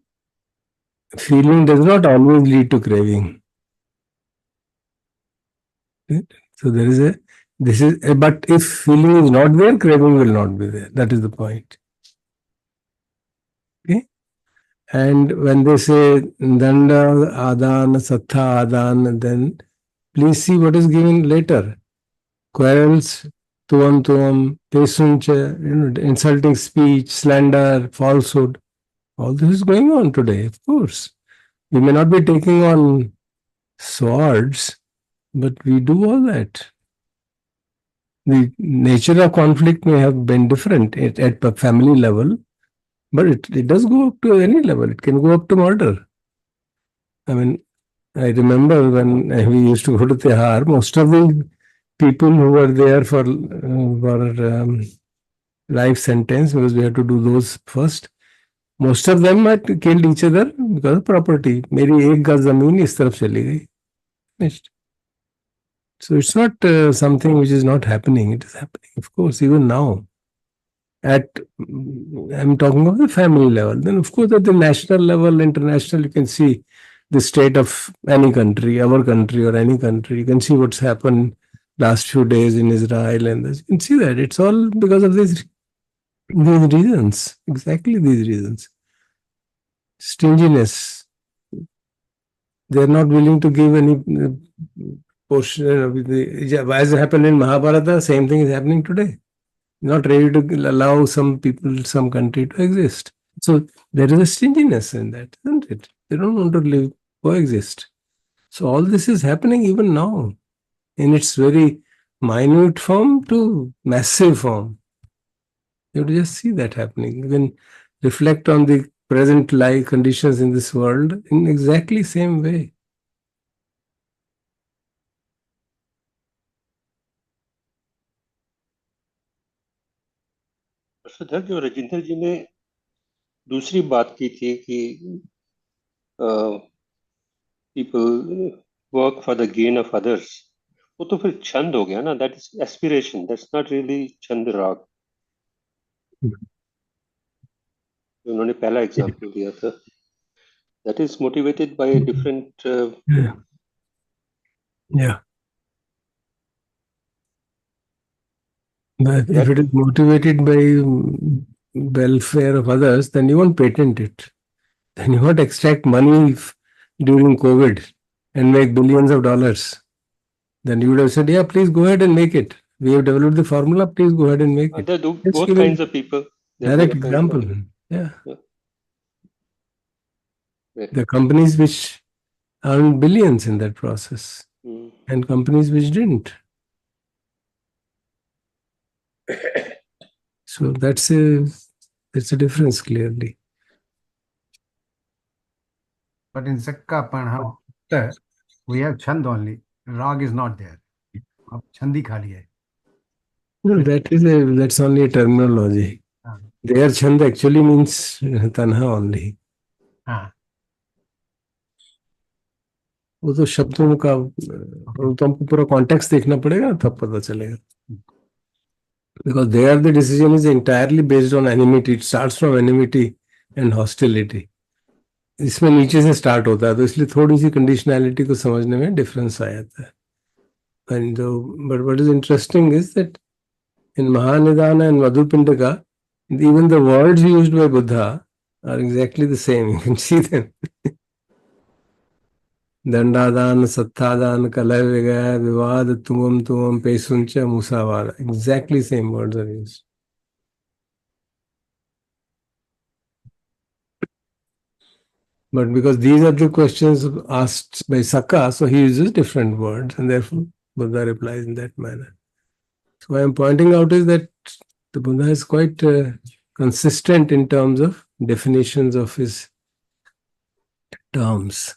feeling does not always lead to craving. So there is but if feeling is not there, craving will not be there. That is the point. Okay? And when they say danda adan, satha adan, then please see what is given later. Quarrels, tuam, pesuncha, insulting speech, slander, falsehood. All this is going on today, of course. We may not be taking on swords, but we do all that. The nature of conflict may have been different at the family level, but it does go up to any level. It can go up to murder. I mean, I remember when we used to go to Tihar, most of the people who were there for life sentence, because we had to do those first, most of them had killed each other because of property. मेरी एक गज जमीन इस तरफ चली गई. Finished. So it's not something which is not happening. It is happening, of course, even now. I'm talking of the family level. Then, of course, at the national level, international, you can see the state of any country, our country or any country. You can see what's happened last few days in Israel, and this. You can see that it's all because of these reasons. Exactly these reasons. Stinginess. They're not willing to give any portion of the, as happened in Mahabharata, same thing is happening today. Not ready to allow some people, some country to exist. So there is a stinginess in that, isn't it? They don't want to live, coexist. So all this is happening even now in its very minute form to massive form. You have to just see that happening. You can reflect on the present life conditions in this world in exactly same way. Shridhar, जो राजेंद्र जी ने दूसरी बात की थी कि people work for the gain of others, वो तो फिर छंद हो गया ना. That is aspiration, that's not really छंद राग. उन्होंने पहला एग्जांपल दिया था. That is motivated by different. Yeah. But if it is motivated by welfare of others, then you won't patent it. Then you won't extract money during COVID and make billions of dollars. Then you would have said, yeah, please go ahead and make it. We have developed the formula, please go ahead and make it. There are Just both giving kinds of people. direct example. Yeah. Right. The companies which earned billions in that process and companies which didn't. So that's a difference clearly. But in Sakka Panha, we have Chand only. Rag is not there. Ab Chandi khali hai. No, that's only a terminology. Their Chand actually means Tanha only. वो तो शब्दों का तो हमको पूरा context देखना पड़ेगा तब पता चलेगा. Because there the decision is entirely based on enmity. It starts from enmity and hostility. इसमें नीचे से स्टार्ट होता है, तो इसलिए थोड़ी सी कंडीशनैलिटी को समझने में डिफरेंस आ जाता है. And but what is interesting is that in Mahanidana and Madhupindaka, even the words used by Buddha are exactly the same. You can see them. Dandadan, Satthadan, Kalay Vigaya, Vivad, Tumam, Pesuncha, Musavada. Exactly same words are used. But because these are the questions asked by Sakka, so he uses different words and therefore Buddha replies in that manner. So what I am pointing out is that the Buddha is quite consistent in terms of definitions of his terms.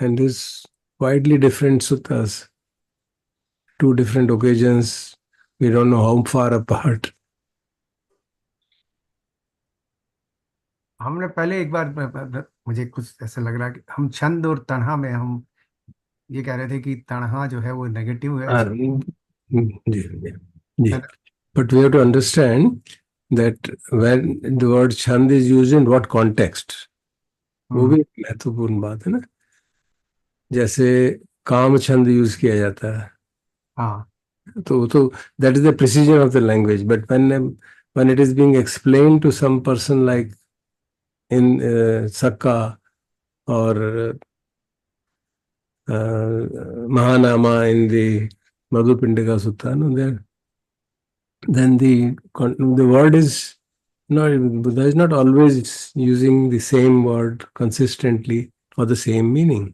And these widely different suttas, two different occasions, we don't know how far apart. हमने पहले एक बार मुझे कुछ ऐसा लग रहा है कि हम छंद और तन्हा में हम ये कह रहे थे कि तन्हा जो है वो नेगेटिव है. But we have to understand that when the word chand is used in what context, वो भी महत्वपूर्ण बात है ना. जैसे काम छंद यूज किया जाता है, तो that is the precision of the language. But when it is being explained to some person like in Sakka or Mahanama in the Madhupindaka Sutta, no, then the word is not, Buddha is not always using the same word consistently for the same meaning.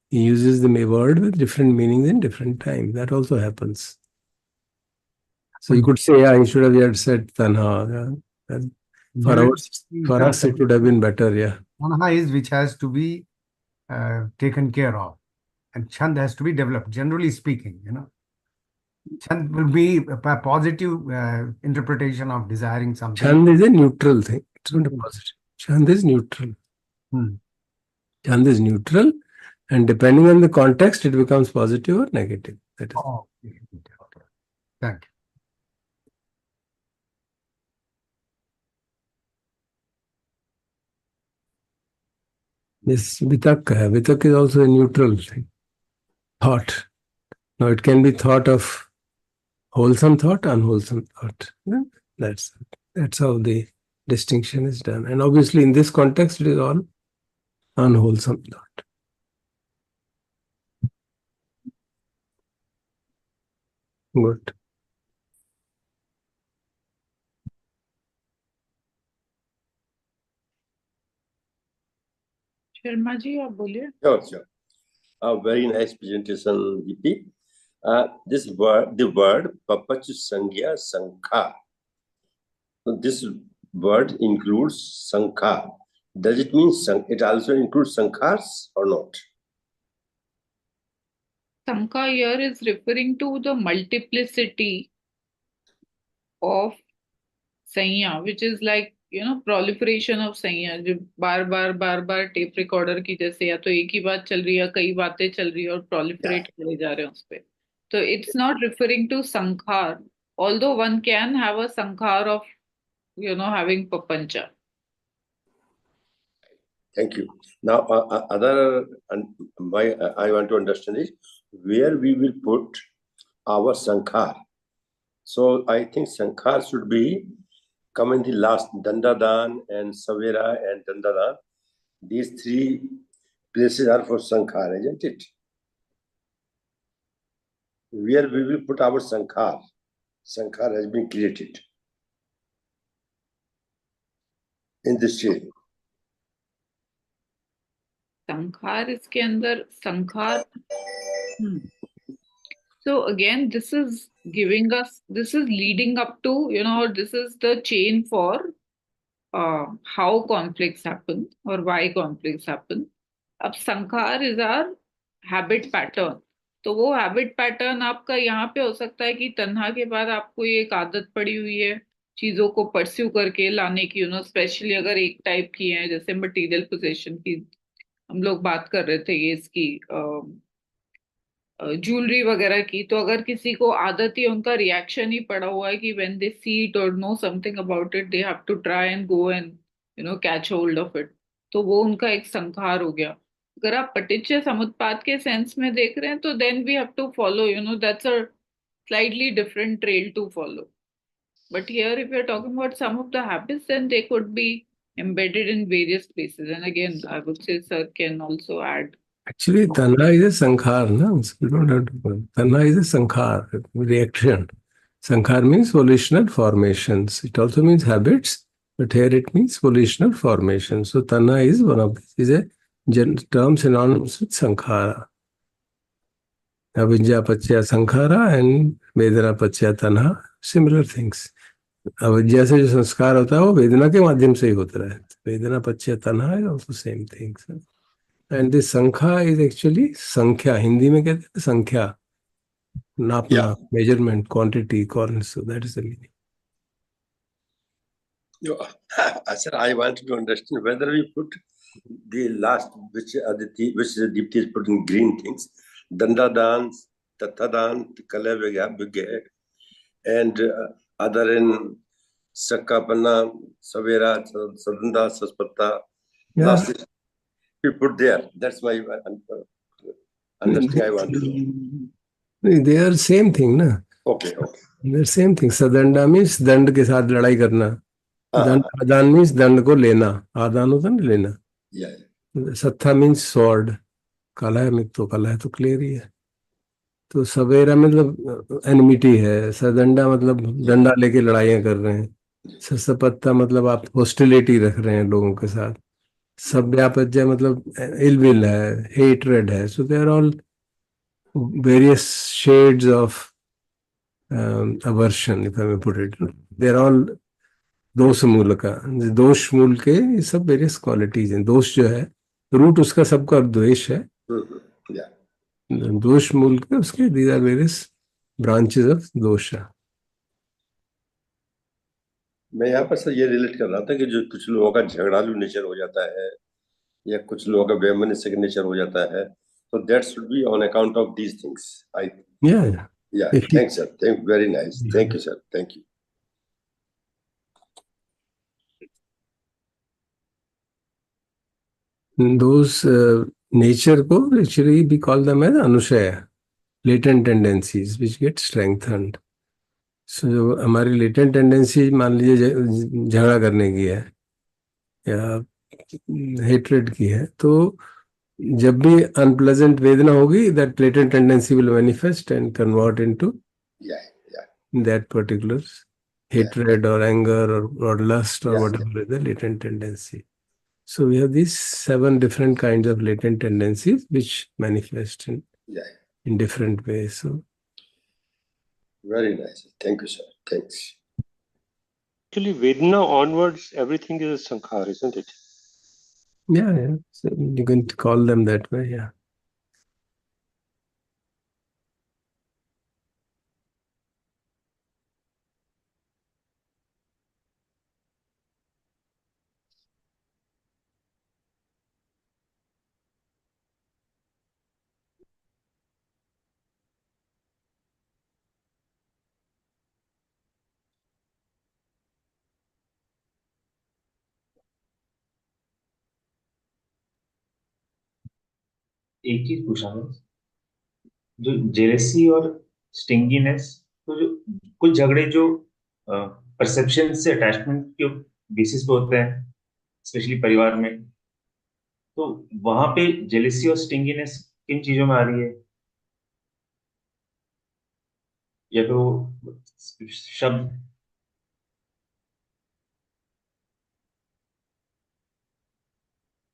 He uses the word with different meanings in different times. That also happens. So you could say, yeah, he should have said Tanha. For us, it would have been better, yeah. Tanha is which has to be taken care of. And Chand has to be developed, generally speaking, Chand will be a positive interpretation of desiring something. Chand is a neutral thing. It's not a positive. Chand is neutral. Chand is neutral, and depending on the context, it becomes positive or negative. That is. Oh, okay. Thank you. This vitakka. Vitakka is also a neutral thing. Thought. Now it can be thought of wholesome thought, unwholesome thought. That's how the distinction is done. And obviously in this context, it is all unwholesome thought. Good. Sharma ji आप बोलिए. Sure. A very nice presentation, VP. This word, the word papach sangya sankha. So this word includes sankha. Does it mean it also includes sankhas or not? Sankha here is referring to the multiplicity of sanya, which is like proliferation of sanya, जो बार बार tape recorder की जैसे या तो एक ही बात चल रही है, कई बातें चल रही है और proliferate करे जा रहे हैं उस पे. So it's not referring to sankhar, although one can have a sankhar of having papancha. Thank you. Now, I want to understand is where we will put our sankhar. So I think sankhar should be come in the last. Dandadan and Savera and Dandadan. These three places are for sankhar, isn't it? Where we will put our sankhar. Sankhar has been created in this chain. संखार इसके अंदर संखार. So again, this is leading up to, this is the chain for how conflicts happen or why conflicts happen. अब संखार is our habit pattern. तो वो habit pattern आपका यहाँ पे हो सकता है कि तन्हा के बाद आपको ये एक आदत पड़ी हुई है चीजों को परस्यू करके लाने की, स्पेशली अगर एक टाइप की है जैसे मटेरियल पोजेशन की हम लोग बात कर रहे थे, ये इसकी ज्वेलरी वगैरह की. तो अगर किसी को आदत ही उनका रिएक्शन ही पड़ा हुआ है कि व्हेन दे सी इट और know something about it they have to try and go and catch hold of it, तो वो उनका एक संखार हो गया. अगर आप पटिच्य समुत्पाद के सेंस में देख रहे हैं तो then we have to follow, that's a slightly different trail to follow. But here, if you're talking about some of the habits, then they could be embedded in various places. And again, I would say sir can also add. Actually, tanha is a sankhar, no? You don't have to. Tanha is a sankhar, reaction. Sankhar means volitional formations. It also means habits, but here it means volitional formations. So tanha is one of these. Is a term synonymous with sankhara. Avidya pachya sankhara and vedana pachya tanha, similar things. अविद्या से जो संस्कार होता है वो वेदना के माध्यम से ही होता है. वेदना पच्य तन्हा is also same thing. And this संख्या is actually संख्या, हिंदी में कहते हैं संख्या, नापना, measurement, quantity, correlation. So that is the meaning. Sir, I want to understand whether we put the last, which Deepti is putting green things, Dandadan, Tathadan, Kalavya, and other in Sakapana, Savera, Sadanda, Saspatta. Last we put there. That's my understanding I want to know. They are same thing, na? Okay. They are same thing. Sadanda means दंड के साथ लड़ाई करना. आदान means दंड को लेना. आदान होता है लेना. Yeah. सत्था means sword. काला है मित्र तो काला है तो क्लियर ही है. तो सवेरा मतलब एनिमिटी है. सदंडा मतलब डंडा लेके लड़ाइयां कर रहे हैं. सपत्ता मतलब आप हॉस्टिलिटी रख रहे हैं लोगों के साथ. सव्यापज्य मतलब इल विल है, हेट्रेड है. So they are all various shades of aversion, if I may put it. They are all दोष मूल का. दोष मूल के ये सब वेरियस क्वालिटीज हैं. दोष जो है रूट उसका सबका द्वेष है, Yeah. दोष मूल के उसके, these are various branches of dosha. मैं यहाँ पर सर ये रिलेट कर रहा था कि जो कुछ लोगों का झगड़ालू नेचर हो जाता है या कुछ लोगों का वैमनस्य नेचर हो जाता है, so that should be on account of these things. Yeah. Yeah. If you- Thanks, sir. Very nice. Thank you, sir. Thank you. Those nature ko actually we call them as anushaya, latent tendencies which get strengthened. So जो हमारी latent tendency मान लीजिए झगड़ा करने की है या hatred की है, तो जब भी unpleasant वेदना होगी, that latent tendency will manifest and convert into that particular hatred or anger or lust or whatever is the latent tendency. So we have these 7 different kinds of latent tendencies which manifest in different ways. So Very nice. Thank you, sir. Thanks. Actually, Vedana onwards, everything is a sankhar, isn't it? yeah. So you can call them that way, yeah. एक चीज पूछा मैं, जो jealousy और स्टिंगीनेस, तो जो कुछ झगड़े जो परसेप्शन से अटैचमेंट के बेसिस पे होते हैं, स्पेशली परिवार में, तो वहां पे जेलेसी और स्टिंगीनेस किन चीजों में आ रही है? या तो शब्द,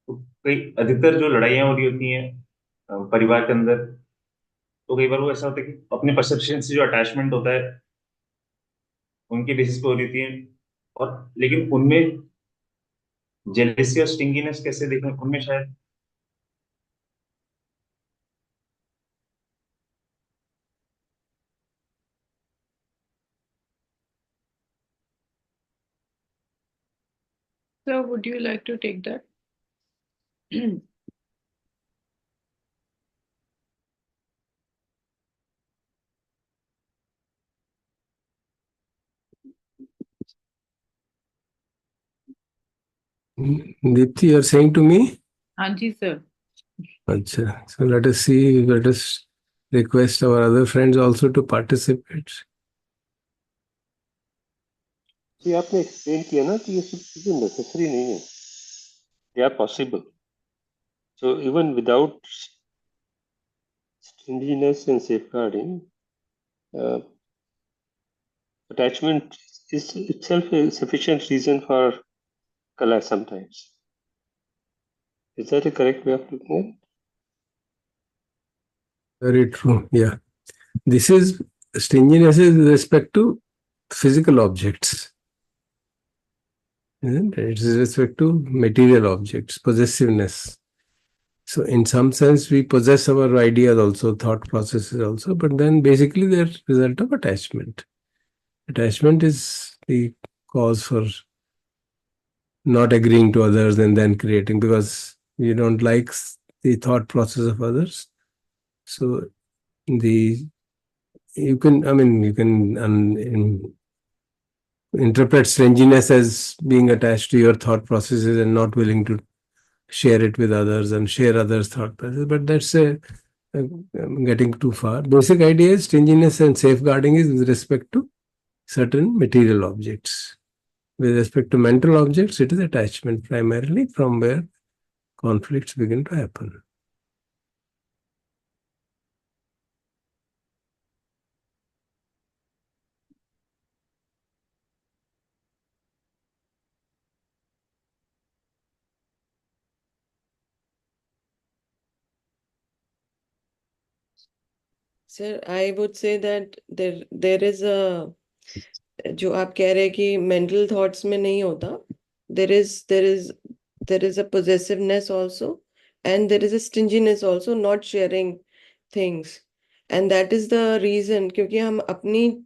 तो कई अधिकतर जो लड़ाइयाँ हो रही होती हैं परिवार के अंदर, तो कई बार वो ऐसा होता है कि अपने परसेप्शन से जो अटैचमेंट होता है उनके बेसिस पे हो रही थी, और लेकिन उनमें जेलेसी और स्टिंगीनेस कैसे देखें उनमें? शायद So would you like to take that? Deepthi, you're saying to me? हाँ जी sir. Acha. So let us request our other friends also to participate. जी आपने एक्सप्लेन किया ना कि ये सब चीजें नेसेसरी नहीं है, they are possible. So even without stinginess and safeguarding, attachment is itself a sufficient reason for kala sometimes. Is that a correct way of looking at it? Very true. Yeah. This is stinginess is with respect to physical objects. Isn't it? It's with respect to material objects, possessiveness. So in some sense, we possess our ideas also, thought processes also, but then basically they're result of attachment. Attachment is the cause for not agreeing to others and then creating, because you don't like the thought process of others. So you can interpret strangeness as being attached to your thought processes and not willing to share it with others and share others' thought processes. But that's getting too far. Basic idea is stinginess and safeguarding is with respect to certain material objects. With respect to mental objects, it is attachment primarily, from where conflicts begin to happen. Sir, I would say that there is a, जो आप कह रहे हैं कि mental thoughts में नहीं होता, there is a possessiveness also and there is a stinginess also, not sharing things. And that is the reason, क्योंकि हम अपनी,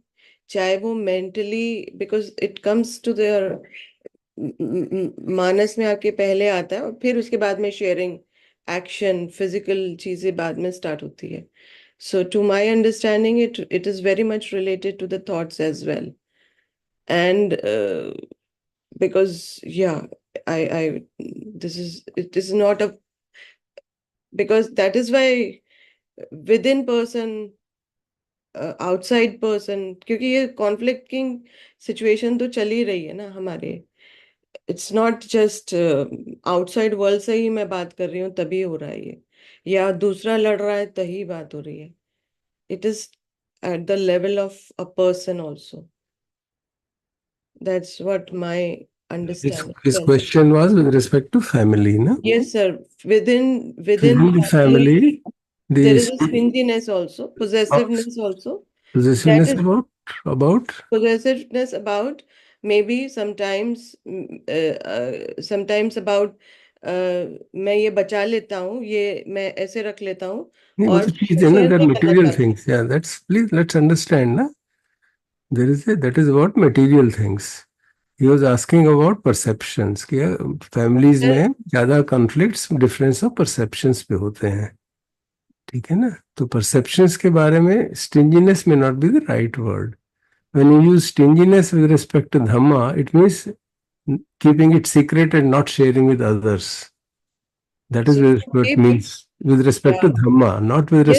चाहे वो mentally, because it comes to their मानस में आपके पहले आता है, और फिर उसके बाद में शेयरिंग, एक्शन, फिजिकल चीजें बाद में स्टार्ट होती है. So to my understanding, it is very much related to the thoughts as well. And because it is not a, because that is why within person, outside person, क्योंकि ये conflicting situation तो चल ही रही है ना हमारे. It's not just outside world से ही मैं बात कर रही हूँ तभी हो रहा है ये, या दूसरा लड़ रहा है तभी बात हो रही है. It is at the level of a person also. That's what my understanding His tells. question was with respect to family, no? Yes, sir. Within Within the family, there is the a stinginess also, possessiveness also. possessiveness That is about possessiveness about, maybe sometimes sometimes about मैं ये बचा लेता हूँ, ये मैं ऐसे रख लेता हूँ, नहीं, वो और तो चीज है ना, share that नहीं करना material चाहता. things. Yeah, that's, please let's understand, na? That is about material things. He was asking about perceptions कि families Sir, में ज्यादा conflicts difference of perceptions पे होते हैं, ठीक है ना? तो perceptions के बारे में stinginess may not be the right word. When you use stinginess with respect to Dhamma, it means keeping it secret and not sharing with others. That is so what it keep it, means with respect to yeah, Dhamma, not with yes,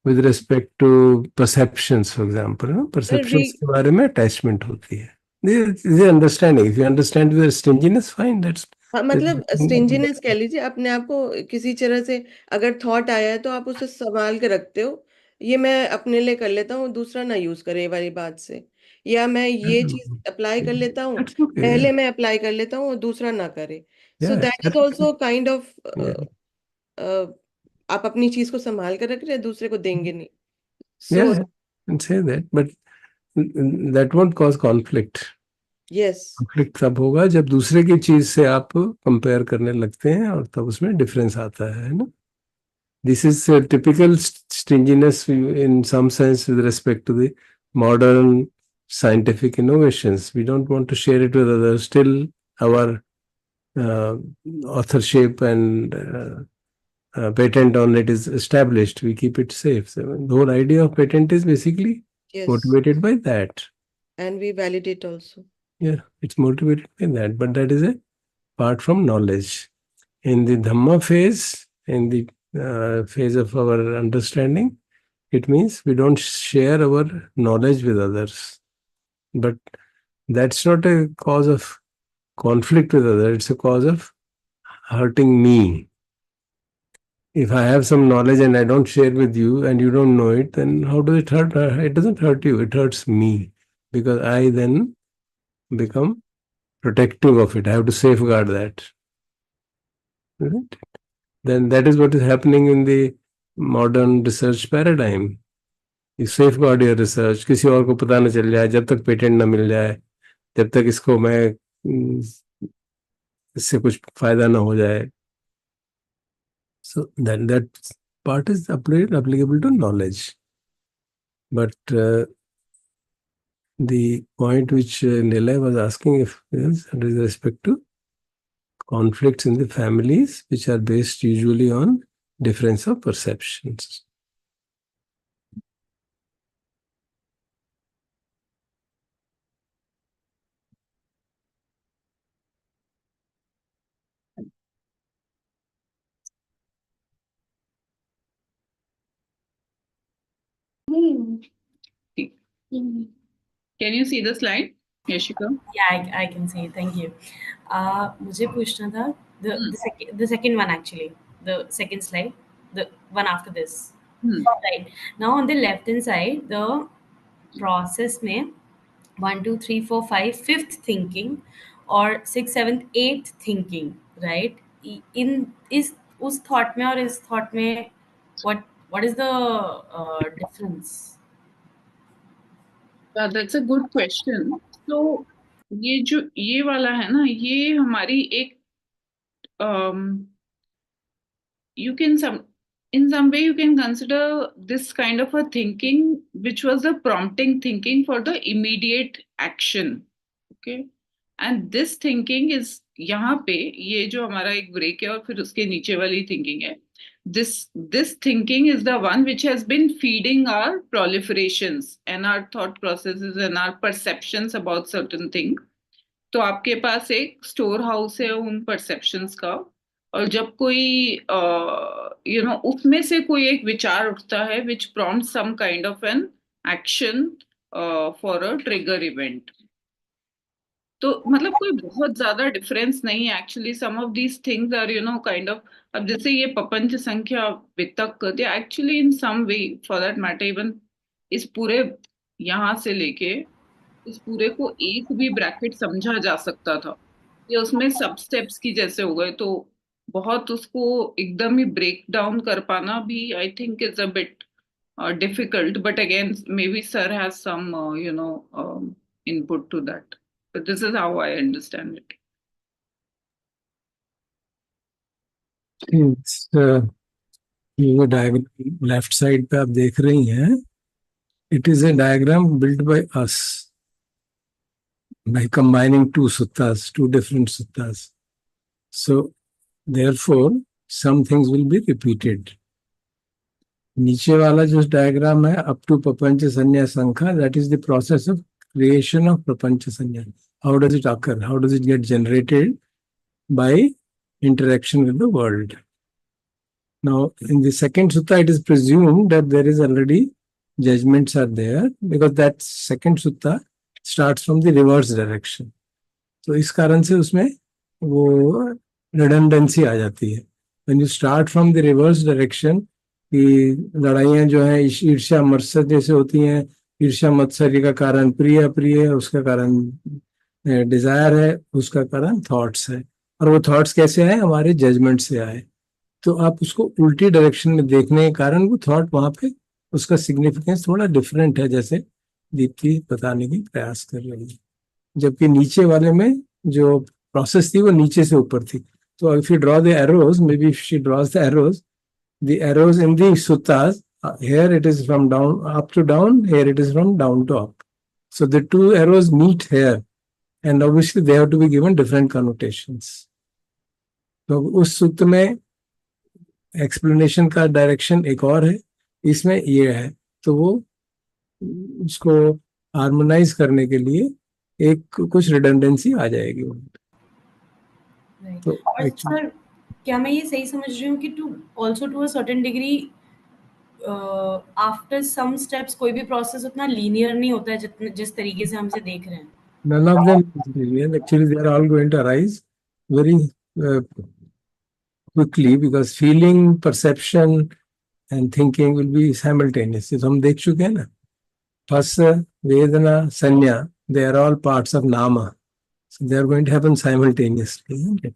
respect to perceptions, for example. No? Perceptions के बारे में attachment होती है. This is understanding. If you understand with stinginess, fine. That's हाँ, मतलब स्टिंजीनेस कह लीजिए. अपने आप को किसी तरह से, अगर थॉट आया है तो आप उसे संभाल के रखते हो, ये मैं अपने लिए कर लेता हूँ, दूसरा ना यूज करे ये वाली बात से, या मैं ये चीज अप्लाई कर लेता हूँ, that's okay. पहले मैं अप्लाई कर लेता हूँ और दूसरा ना करे. सो Yeah, that is also kind of, yeah, आप अपनी चीज को संभाल कर रख रहे हैं, दूसरे को देंगे नहीं. सो yeah, and say that, but that won't cause conflict. Yes, conflict तब होगा जब दूसरे की चीज से आप कंपेयर करने लगते हैं और तब उसमें डिफरेंस आता है ना. This is typical stinginess in some sense with respect to the modern scientific innovations. We don't want to share it with others. Still, our authorship and patent on it is established. We keep it safe. So the whole idea of patent is basically yes, motivated by that. And we validate also. Yeah, it's motivated by that. But that is apart from knowledge. In the Dhamma phase, in the phase of our understanding, it means we don't share our knowledge with others. But that's not a cause of conflict with others, it's a cause of hurting me. If I have some knowledge and I don't share with you and you don't know it, then how does it hurt? It doesn't hurt you, it hurts me, because I then become protective of it. I have to safeguard that. Right? Then that is what is happening in the modern research paradigm. You safeguard your research. किसी और को पता न चल जाए, जब तक patent न मिल जाए, जब तक इसको इससे कुछ फायदा न हो जाए. So that part is applicable to knowledge. But the point which Nilay was asking if is with respect to conflicts in the families, which are based usually on difference of perceptions. Can you see the slide, Yashika? Yeah, I can see. Thank you. मुझे पूछना था the second one actually, the second slide, the one after this. Right. Now on the left hand side, the process में 1, 2, 3, 4, 5, fifth thinking or 6, 7th, 8th thinking, right? In is उस thought में और इस thought में what is the difference? That's a good question. So ये वाला है ना, ये हमारी एक you can in some way you can consider this kind of a thinking which was the prompting thinking for the immediate action. Okay, and this thinking is यहाँ पे ये जो हमारा एक ब्रेक है और फिर उसके नीचे वाली थिंकिंग है, this thinking is the one which has been feeding our proliferations and our thought processes and our perceptions about certain thing. तो आपके पास एक स्टोर हाउस है उन परसेप्शंस का, और जब कोई उसमें से कोई एक विचार उठता है which prompt some kind of an action for a trigger event, तो मतलब कोई बहुत ज्यादा डिफरेंस नहीं है actually. Some of these things are kind of, अब जैसे ये प्रपंच संख्या वितक they actually in some way for that matter even इस पूरे यहाँ से लेके इस पूरे को एक भी ब्रैकेट समझा जा सकता था, ये उसमें सब स्टेप्स की जैसे हो गए, तो बहुत उसको एकदम ही ब्रेक डाउन कर पाना भी I think is a bit difficult, but again maybe sir has some input to that, but this is how I understand it. ये डायग्राम लेफ्ट साइड पे आप देख रही हैं, it is a diagram built by us by combining two suttas, two different suttas. So therefore some things will be repeated. नीचे वाला जो diagram है अप टू प्रपंच संज्ञा संख्या, that is the process of creation of प्रपंच संज्ञा. How does it occur, how does it get generated by interaction with the world. Now in the second sutta it is presumed that there is already judgments are there because that second sutta starts from the reverse direction. तो इस कारण से उसमें वो redundancy आ जाती है. When you start from the reverse direction, कि लड़ाइयाँ जो है ईर्ष्या मत्सर्य से होती हैं, ईर्ष्या मत्सर्य का कारण प्रिय प्रिय है, उसका कारण डिजायर है, उसका कारण थॉट्स है, और वो थॉट्स कैसे आए, हमारे जजमेंट से आए. तो आप उसको उल्टी डायरेक्शन में देखने के कारण वो थॉट वहां पे उसका सिग्निफिकेंस थोड़ा डिफरेंट है, जैसे दीप्ति बताने की प्रयास कर रही है. जबकि नीचे वाले में जो प्रोसेस थी वो नीचे से ऊपर थी. तो if you draw the arrows, may be if she drawers the arrows, the arrows in the suttas, here it is from down up to down, here it is from down to up. So the two arrows meet here, and obviously they have to be given different connotations. तो उस सूत्र में explanation का direction एक और है, इसमें ये है, तो वो उसको हार्मोनाइज करने के लिए एक कुछ रिडंडेंसी आ जाएगी. तो सर क्या मैं ये सही समझ रही हूँ कि to a certain degree after some steps कोई भी प्रोसेस उतना लीनियर नहीं होता है जिस तरीके से हम इसे देख रहे हैं? None of them is linear. Actually, they are all going to arise very quickly because feeling, perception, and thinking will be simultaneous. तो हम देख चुके हैं ना, Phas, Vedana, Sanya, they are all parts of Nama. So they are going to happen simultaneously, isn't it?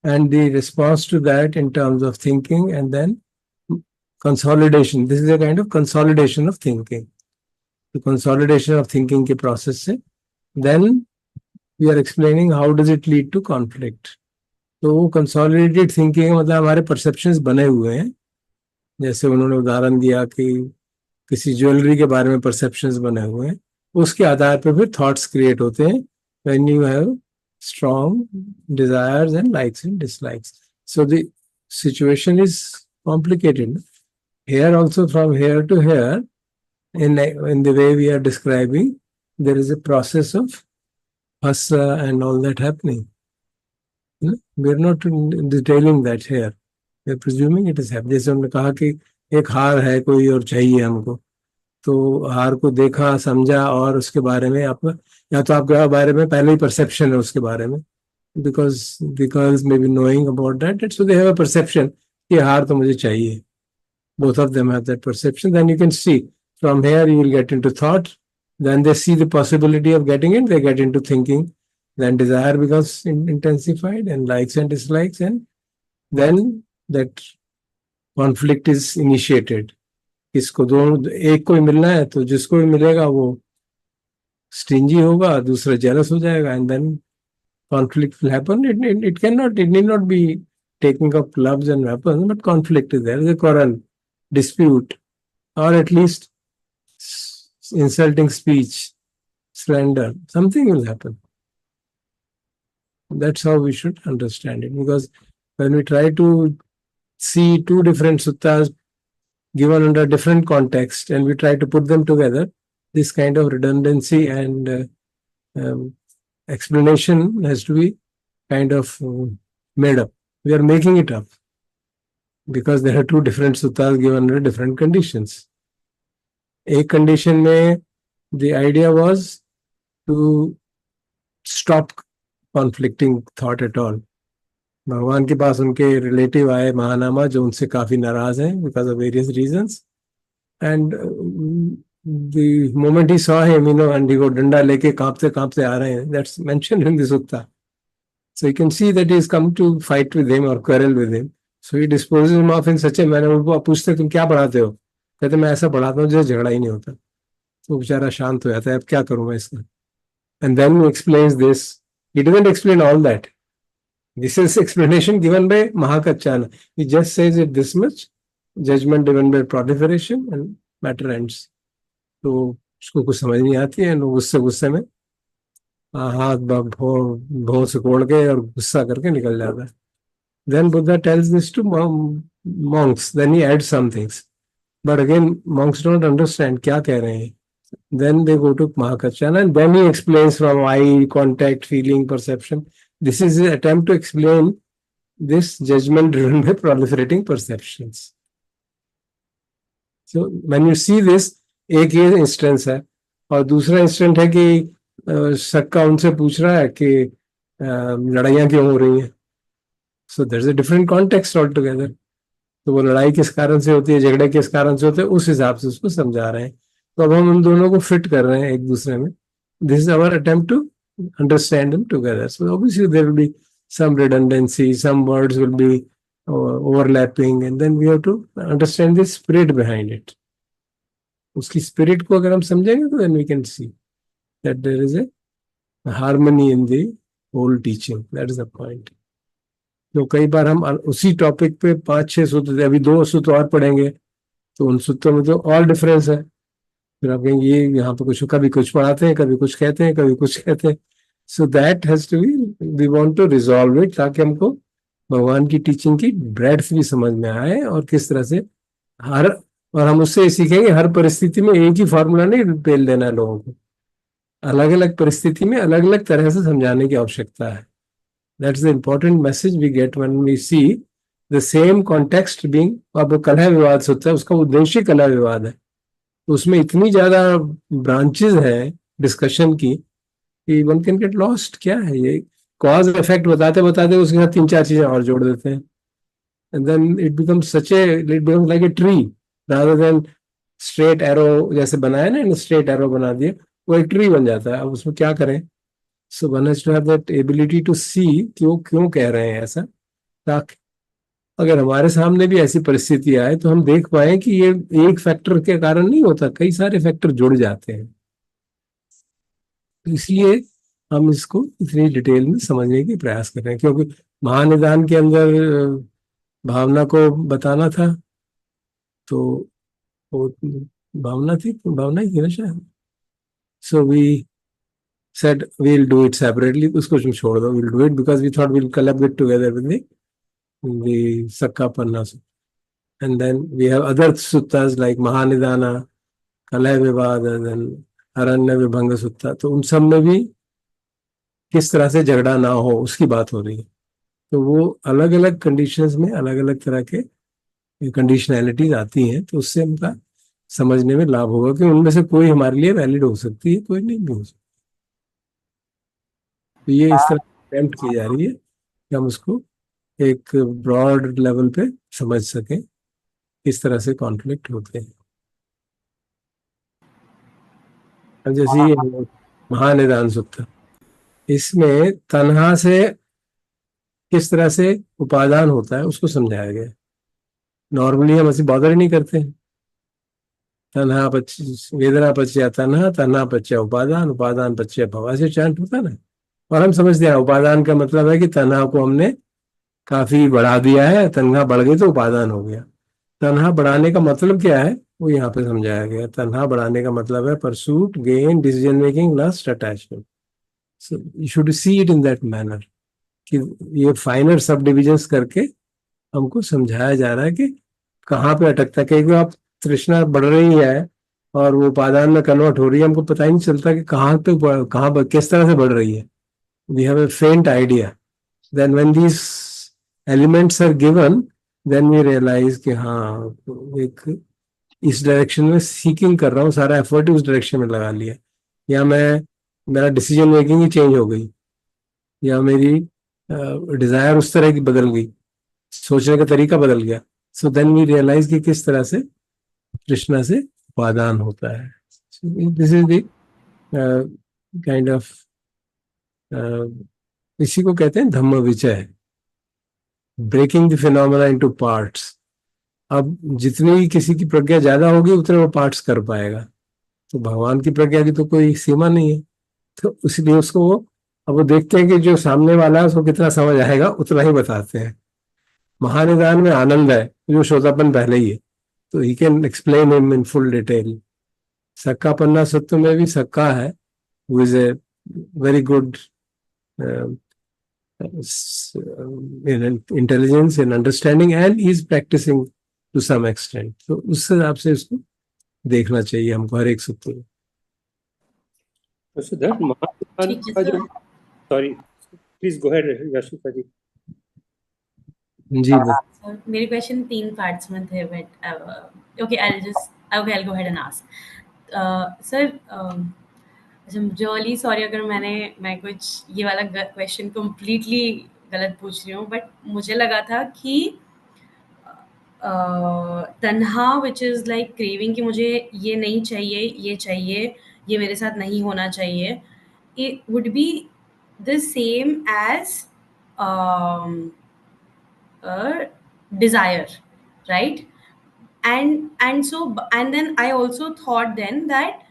And the response to that in terms of thinking and then consolidation. This is a kind of consolidation of thinking. The consolidation of thinking के process से, then we are explaining how does it lead to conflict. तो वो consolidated thinking मतलब हमारे perceptions बने हुए हैं, जैसे उन्होंने उदाहरण दिया कि किसी ज्वेलरी के बारे में perceptions बने हुए हैं, उसके आधार पर फिर thoughts create होते हैं when you have strong desires and likes and dislikes. So the situation is complicated. Here also, from here to here, in the way we are describing, there is a process of phasa and all that happening. We are not detailing that here. We are presuming it is happening. जैसे हमने कहा कि एक हार है कोई और चाहिए हमको, तो हार को देखा समझा और उसके बारे में आप, या तो आपके बारे में पहले ही परसेप्शन है उसके बारे में, because the girls may be knowing about that, so they have a perception कि हार तो मुझे चाहिए. Both of them have that perception. Then you can see from here you will get into thought. Then they see the possibility of getting it. They get into thinking. Then desire becomes intensified and likes and dislikes, and then that conflict is initiated. इसको दोनों एक को ही मिलना है, तो जिसको भी मिलेगा वो स्टिंजी होगा, दूसरा जेलस हो जाएगा, and then conflict will happen. It need not be taking up gloves and weapons, but conflict is there. There's a quarrel, dispute, or at least insulting speech, slander. Something will happen. That's how we should understand it. Because when we try to see two different suttas given under different context and we try to put them together, this kind of redundancy and explanation has to be kind of made up. We are making it up because there are two different suttas given under different conditions. A condition में the idea was to stop conflicting thought at all. भगवान के पास उनके relative आए महानामा जो उनसे काफी नाराज हैं because of various reasons, and the moment he saw him, and he got डंडा लेके कांपते आ रहे हैं, that's mentioned in the sutta. So you can see that he is come to fight with him or quarrel with him. So he disposes him off in such a manner. उनको पूछते तुम क्या पढ़ाते हो? कहते मैं ऐसा पढ़ाता हूँ जिससे झगड़ा ही नहीं होता. तो बेचारा शांत हो जाता है, अब क्या करूँ मैं इसका? And then he explains this. He doesn't explain all that. This is explanation given by Mahakachana. He just says it this much, judgment given by proliferation and matter ends. तो उसको कुछ समझ नहीं आती है, लोग गुस्से में हाथ भों से कोड़ के और गुस्सा करके निकल जाता है. Then Buddha tells this to monks. Then he adds some things. But again, monks don't understand क्या कह रहे हैं. Then they go to Mahakachana and then he explains from eye, contact, feeling, perception. This is an attempt to explain this judgment driven by proliferating perceptions. So when you see this, एक ये instance है और दूसरा instant है कि सक्का उनसे पूछ रहा है कि लड़ाइयाँ क्यों हो रही हैं. So there is a different context all together. तो वो लड़ाई किस कारण से होती है, झगड़े किस कारण से होते हैं, उस हिसाब से उसको समझा रहे हैं. तो अब हम उन दोनों को फिट कर रहे हैं एक दूसरे में. This is our attempt to understand them together. So obviously there will be some redundancy, some words will be overlapping, and then we have to understand the spirit behind it. उसकी spirit को अगर हम समझेंगे तो then we can see that there is a harmony in the whole teaching. That is the point. तो कई बार हम उसी टॉपिक पे 5-6 सूत्र, अभी 2 सूत्र और पढ़ेंगे तो उन सूत्रों में तो और डिफरेंस है. फिर आप कहेंगे ये यहाँ पे कुछ कभी कुछ पढ़ाते हैं, कभी कुछ कहते हैं, कभी कुछ कहते हैं. So that has to be, we want to resolve it ताकि हमको भगवान की टीचिंग की ब्रेड्थ भी समझ में आए और किस तरह से और हम उससे सीखेंगे हर परिस्थिति में एक ही फॉर्मूला नहीं पेल देना है लोगों को. अलग अलग परिस्थिति में अलग अलग तरह से समझाने की आवश्यकता है. That's the important message we get when we see the same context being. अब कलह विवाद होता है, उसका उद्देश्य कलह विवाद है. उसमें इतनी ज्यादा ब्रांचेस है डिस्कशन की कि वन कैन गेट लॉस्ट. क्या है ये कॉज इफेक्ट बताते बताते उसके साथ 3-4 चीजें और जोड़ देते हैं. And then it becomes like a tree rather than straight arrow. जैसे बनाया ना, स्ट्रेट एरो बना दिए, वो एक ट्री बन जाता है. अब उसमें क्या करें? So one has to have that ability to see कि वो क्यों कह रहे हैं ऐसा, ताकि अगर हमारे सामने भी ऐसी परिस्थिति आए तो हम देख पाए कि ये एक फैक्टर के कारण नहीं होता, कई सारे फैक्टर जुड़ जाते हैं. इसलिए हम इसको इतनी डिटेल में समझने की प्रयास कर रहे हैं, क्योंकि महानिदान के अंदर भावना को बताना था. तो वो भावना ही थी ना शायद. So we said we'll do it separately. उसको तुम छोड़ दो, we'll do it because we thought we'll collaborate together with the Sakkapanna Sutta. And then we have other suttas like Mahanidana, Kalaya Vivada, then Aranya Vibhanga Sutta. तो उन सब में भी किस तरह से झगड़ा ना हो उसकी बात हो रही है. तो वो अलग अलग कंडीशंस में अलग अलग तरह के कंडीशनैलिटीज आती हैं, तो उससे हमका समझने में लाभ होगा कि उनमें से कोई हमारे लिए वैलिड हो सकती है, कोई नहीं भी हो सकती. तो ये इस तरह अटेम्प्ट की जा रही है कि हम उसको एक ब्रॉड लेवल पे समझ सकें किस तरह से कॉन्फ्लिक्ट होते हैं. अब जैसे ये महानिदान सूत्र, इसमें तन्हा से किस तरह से उपादान होता है उसको समझाया गया. नॉर्मली हम ऐसे बॉदर ही नहीं करते हैं. तन्हा वेदना पच्चय तन्हा, तन्हा पच्चय उपादान, उपादान पच्चय भव, ऐसे चांट होता है ना. और हम समझते हैं उपादान का मतलब है कि तन्हा को हमने काफी बढ़ा दिया है, तन्हा बढ़ गई तो उपादान हो गया। तन्हा बढ़ाने का मतलब क्या है वो यहाँ पे समझाया गया। तन्हा बढ़ाने का मतलब है pursuit, gain, decision making, lust, attachment. So you should see it in that manner कि ये फाइनर सब डिविजन्स करके हमको समझाया जा रहा है कि कहाँ पे अटकता है। कई बार आप तृष्णा बढ़ रही है और वो उपादान में कन्वर्ट हो रही है, हमको पता ही नहीं चलता कि किस तरह से बढ़ रही है। We have a faint idea. Then when these elements are given, then we realize कि हाँ, एक इस डायरेक्शन में सीकिंग कर रहा हूँ, सारा एफर्ट उस डायरेक्शन में लगा लिया, या मेरा डिसीजन मेकिंग ही चेंज हो गई, या मेरी डिजायर उस तरह की बदल गई, सोचने का तरीका बदल गया। सो देन वी रियलाइज कि किस तरह से तृष्णा से उपादान होता है। This is the kind of, इसी को कहते हैं धम्म विचय, breaking the phenomena into parts. अब जितनी किसी की प्रज्ञा ज्यादा होगी उतने वो पार्ट्स कर पाएगा। तो भगवान की प्रज्ञा की तो कोई सीमा नहीं है, तो इसलिए उसको अब वो देखते हैं कि जो सामने वाला है उसको कितना समझ आएगा, उतना ही बताते हैं। महानिदान में आनंद है, जो श्रोतापन पहले ही है, तो he can explain him in full detail. Sakkapanha सत्व में भी सक्का है, who is a very good in intelligence and understanding, and is practicing to some extent. तो उस हिसाब से उसको देखना चाहिए हमको हर एक सूत्र में। So that महानिदान ठीक है का सर। जो, sorry, please go ahead, Yashika ji. जी बस। सर मेरे क्वेश्चन 3 पार्ट्स में थे, but okay I will go ahead and ask sir. Really sorry अगर मैं कुछ ये वाला क्वेश्चन कंप्लीटली गलत पूछ रही हूँ, बट मुझे लगा था कि तन्हा विच इज़ लाइक क्रेविंग कि मुझे ये नहीं चाहिए, ये चाहिए, ये मेरे साथ नहीं होना चाहिए, it would be the same as a desire, right? And so and then I also thought then that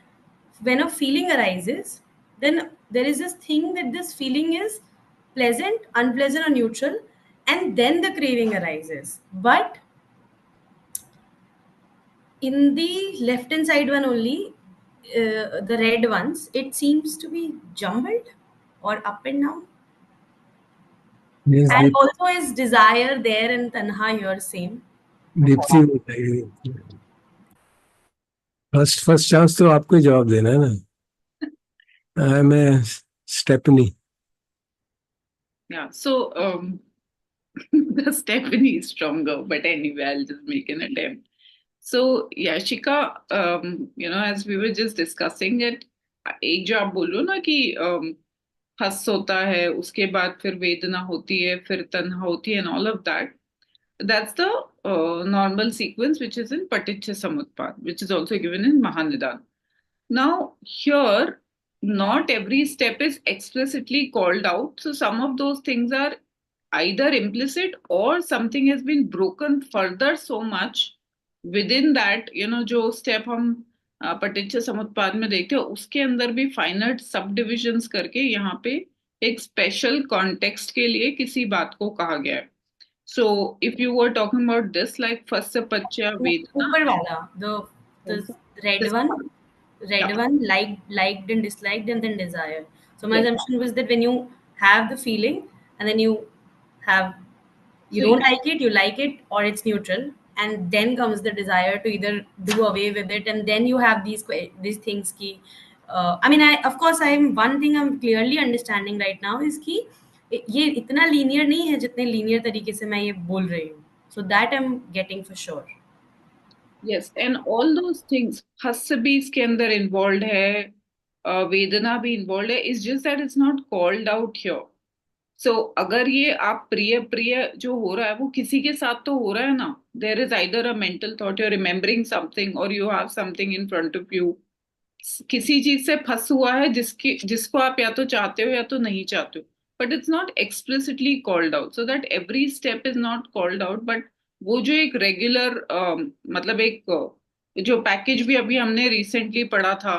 when a feeling arises, then there is this thing that this feeling is pleasant, unpleasant, or neutral, and then the craving arises. But in the left hand side one only, the red ones, it seems to be jumbled or up and down. Yes, And also is desire there and tanha here same? Deepti बताइए। First chance तो आपको ही जवाब देना है ना। मैं stepney. Yeah, so the Stephanie is stronger, but anyway, I'll just make an attempt. So Yashika, as we were just discussing it, एक जो आप बोल रहे हो ना कि हस होता है, उसके बाद फिर वेदना होती है, फिर तन्हा होती है, and all of that. That's the normal sequence which is in Paticca Samutpad, which is also given in Mahanidan. Now, here, not every step is explicitly called out. So, some of those things are either implicit or something has been broken further so much within that, जो step हम पटिच्चा समुत्पाद में देखते हैं, उसके अंदर भी finite सब divisions करके यहाँ पे एक स्पेशल कॉन्टेक्स्ट के लिए किसी बात को कहा गया है। So if you were talking about this, like first Sapachya Vedana, Upar wala, the red this one, yeah. liked and disliked, and then desire. So my Yes. assumption was that when you have the feeling and then you So don't like it, you like it, or it's neutral, and then comes the desire to either do away with it, and then you have these things ki, I mean, one thing I'm clearly understanding right now is कि ये इतना linear नहीं है जितने linear तरीके से मैं ये बोल रही हूँ, so that I'm getting for sure. Yes, and all those things, हस्य भी इसके अंदर involved है, वेदना भी involved है. It's just that it's not called out here. So अगर ये आप प्रिय जो हो रहा है वो किसी के साथ तो हो रहा है ना. There is either a mental thought, you're remembering something, or you have something in front of you. किसी चीज से फंस हुआ है जिसको आप या तो चाहते हो या तो नहीं चाहते हो, but it's not explicitly called out, so that every step is not called out. But वो जो एक रेगुलर मतलब एक जो पैकेज भी अभी हमने रिसेंटली पढ़ा था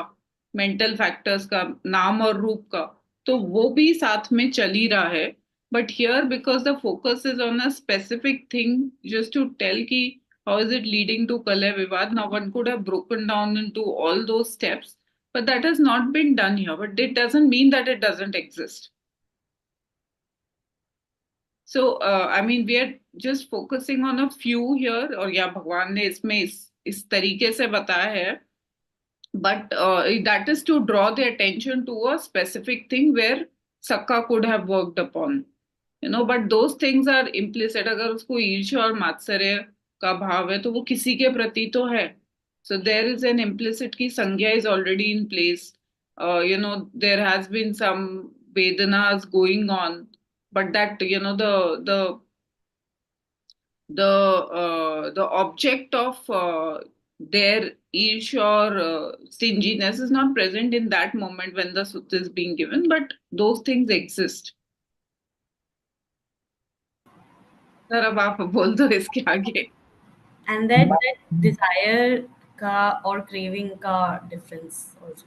मेंटल फैक्टर्स का, नाम और रूप का, तो वो भी साथ में चल ही रहा है. But here, because the focus is on a specific thing, just to tell ki how is it leading to Kalay Vivad, now one could have broken down into all those steps, but that has not been done here. But it doesn't mean that it doesn't exist. So, I mean, we are just focusing on a few here, और या भगवान ने इसमें इस तरीके से बताया है. But that is to draw the attention to a specific thing where Sakka could have worked upon. You know, but those things are implicit. अगर उसको ईर्ष्या और मात्सर्य का भाव है तो वो किसी के प्रति तो है. So there is an implicit ki Sangya is already in place. You know, there has been some Vedanas going on, but that, you know, the object of their ish or stinginess is not present in that moment when the sutta is being given, but those things exist. Sir अब आप बोल दो इसके आगे. And that desire ka or craving ka difference also.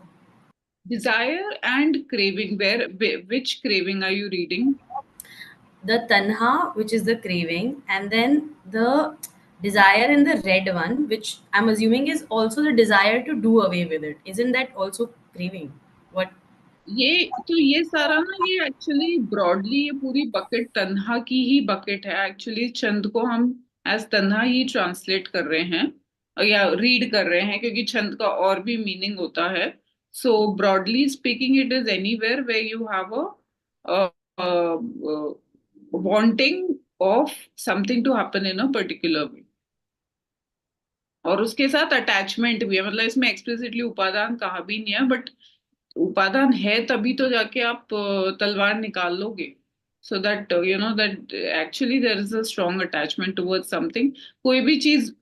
Desire and craving, which craving are you reading? The tanha, which is the craving, and then the desire in the red one, which I'm assuming is also the desire to do away with it. Isn't that also craving? What? ये सारा ना, ये actually broadly ये पूरी bucket तन्हा की ही bucket है. Actually छंद को हम एज तन्हा ही ट्रांसलेट कर रहे हैं या रीड कर रहे हैं, क्योंकि छंद का और भी मीनिंग होता है. So broadly speaking, it is anywhere where you have a wanting of something to happen in a particular way, और उसके साथ अटैचमेंट भी है. मतलब इसमें एक्सप्लिसिटली उपादान कहा भी नहीं है, बट उपादान है तभी तो जाके आप तलवार निकाल लोगे. So that you know that actually there is a strong attachment towards something. कोई भी चीज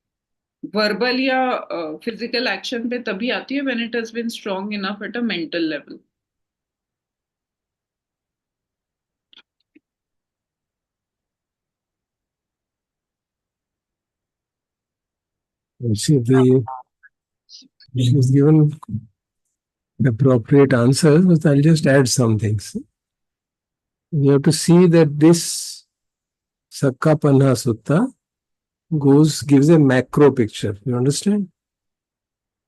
वर्बल या फिजिकल एक्शन पे तभी आती है when it has been strong enough at a mental level. See, the is given appropriate answers, but I'll just add some things. You have to see that this Sakka Panha Sutta gives a macro picture. You understand?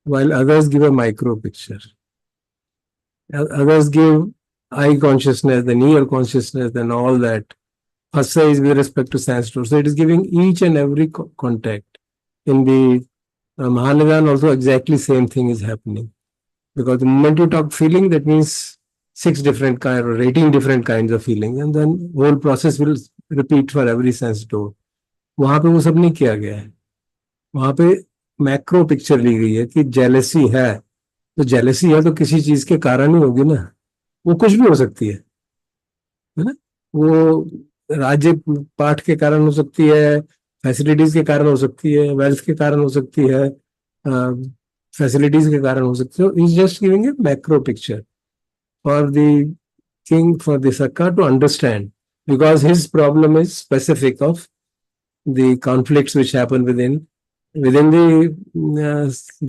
While others give a micro picture. Others give eye consciousness, then ear consciousness, then all that. Asa is with respect to sanskrit. So it is giving each and every contact. In the Mahanidhan also exactly same thing is happening. Because the moment you talk feeling, that means 6 different kinds or 18 different kinds of feeling, and then whole process will repeat for every sense door. वहां पे वो सब नहीं किया गया है. वहां पे मैक्रो पिक्चर ली गई है कि जेलसी है, तो जेलसी है तो किसी चीज के कारण ही होगी ना. वो कुछ भी हो सकती है ना. वो राज्य पाठ के कारण हो सकती है, फैसिलिटीज के कारण हो सकती है, वेल्थ के कारण हो सकती है, फैसिलिटीज के कारण हो सकती है. Is just giving a macro picture for the king, for the Sakka to understand, because his problem is specific of the conflicts which happen within the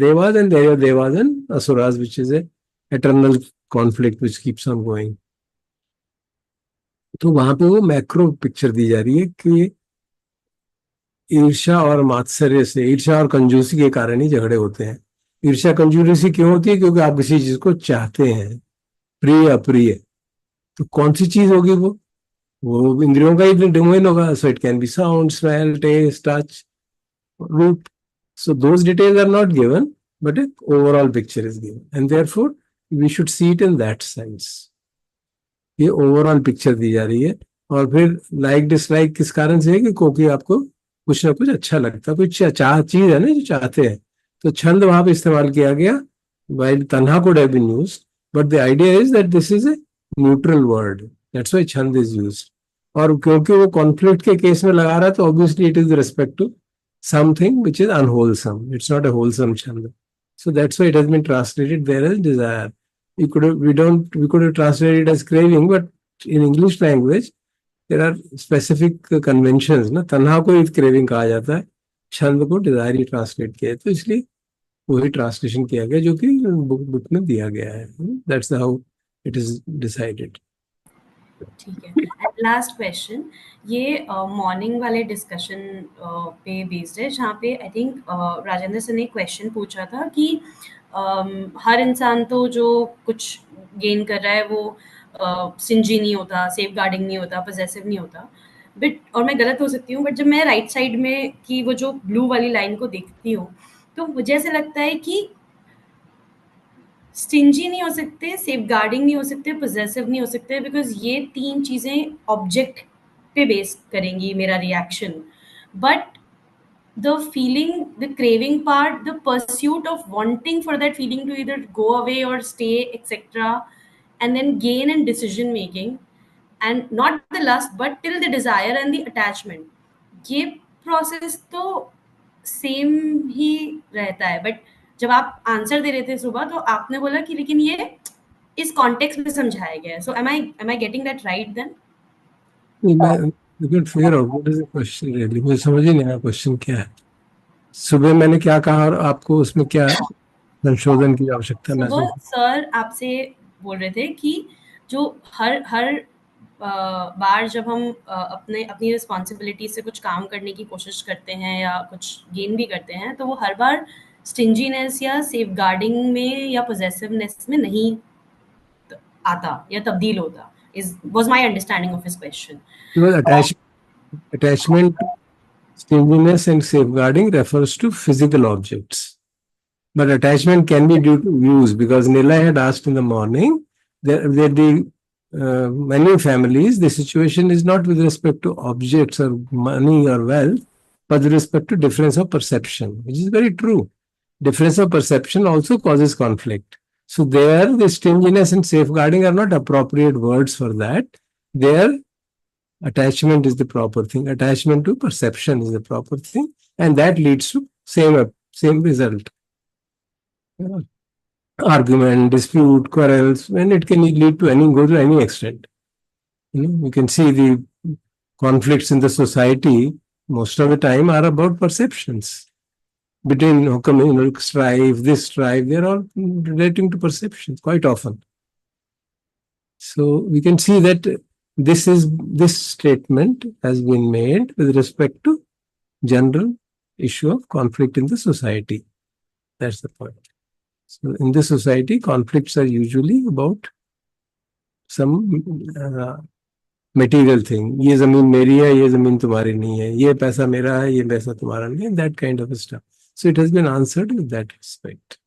devas, and there are devas and asuras, which is a eternal conflict which keeps on going. तो वहां पे वो macro picture दी जा रही है कि ईर्ष्या और मात्सर्य से, ईर्ष्या और कंजूसी के कारण ही झगड़े होते हैं. ईर्ष्या कंजूसी क्यों होती है? क्योंकि आप किसी चीज को चाहते हैं, प्रिय अप्रिय. तो कौन सी चीज होगी वो इंद्रियों का ही डोमेन होगा. So it can be sound, smell, taste, touch, root. So those details are not given, but एक overall picture is given, and therefore we should see it in that sense. ये ओवरऑल पिक्चर दी जा रही है. और फिर like dislike किस कारण से है? कि क्योंकि आपको कुछ ना कुछ अच्छा लगता है, कुछ चीज है ना जो चाहते हैं. तो छंद वहां पे इस्तेमाल किया गया, while tanha could have been used, but the idea is that this is a neutral word. That's why chand is used. और क्योंकि वो कॉन्फ्लिक्ट के केस में लगा रहा है, तो obviously it is respect to something which is unwholesome. It's not a wholesome छंद. So that's why it has been translated there as desire. We could have translated it as craving, but in English language there are specific conventions. ना तन्हा को craving कहा जाता है, छंद को desire ही translate किया है. तो इसलिए वही ट्रांसलेशन किया गया जो कि बुक में दिया गया है. That's how it is decided. ठीक है। एंड लास्ट क्वेश्चन, ये मॉर्निंग वाले डिस्कशन पे बेस्ड है, जहाँ पे आई थिंक राजेंद्र सर ने क्वेश्चन पूछा था कि हर इंसान तो जो कुछ गेन कर रहा है वो सिंजी नहीं होता, सेफ गार्डिंग नहीं होता, पजेसिव नहीं होता, बट और मैं गलत हो सकती हूँ, बट जब मैं राइट साइड में की वो जो ब्लू वाली लाइन को देखती हूँ तो मुझे ऐसा लगता है कि स्टिंजी नहीं हो सकते, सेफ गार्डिंग नहीं हो सकते, पोजेसिव नहीं हो सकते, बिकॉज ये 3 चीज़ें ऑब्जेक्ट पे बेस करेंगी मेरा reaction, but the feeling, the craving part, the pursuit of wanting for that feeling to either go away or stay, etc., and then gain and decision making, and not the lust but till the desire and the attachment, ये process तो same ही रहता है। But जब आप answer दे रहे थे सुबह तो आपने बोला कि लेकिन ये इस कॉन्टेक्स्ट में समझाया गया है, सो am I getting that right then? You can figure out what is the question really. मुझे समझ ही नहीं आया क्वेश्चन क्या है। सुबह मैंने क्या कहा और आपको उसमें क्या संशोधन की आवश्यकता सुबह सर आपसे बोल रहे थे कि जो हर बार जब हम अपनी रिस्पॉन्सिबिलिटी से कुछ काम करने की कोशिश करते हैं या कुछ गेन भी करते हैं, तो वो हर बार स्टिंजीनेस या सेफ गार्डिंग में या पोजेसिवनेस में नहीं आता या तब्दील होता, was my understanding of his question. Attachment, stinginess and safeguarding refers to physical objects. But attachment can be due to use, because Nila had asked in the morning, many families, the situation is not with respect to objects or money or wealth, but with respect to difference of perception, which is very true. Difference of perception also causes conflict. So there, the stinginess and safeguarding are not appropriate words for that. There, attachment is the proper thing. Attachment to perception is the proper thing, and that leads to same result. Argument, dispute, quarrels, and it can lead to go to any extent. You can see the conflicts in the society most of the time are about perceptions. Between communal strife, they're all relating to perceptions quite often. So we can see that this statement has been made with respect to general issue of conflict in the society. That's the point. So in the society, conflicts are usually about some material thing. ये ज़मीन मेरी है, ये ज़मीन तुम्हारी नहीं है, ये पैसा मेरा है, ये पैसा तुम्हारा नहीं है, that kind of stuff. So it has been answered with that respect.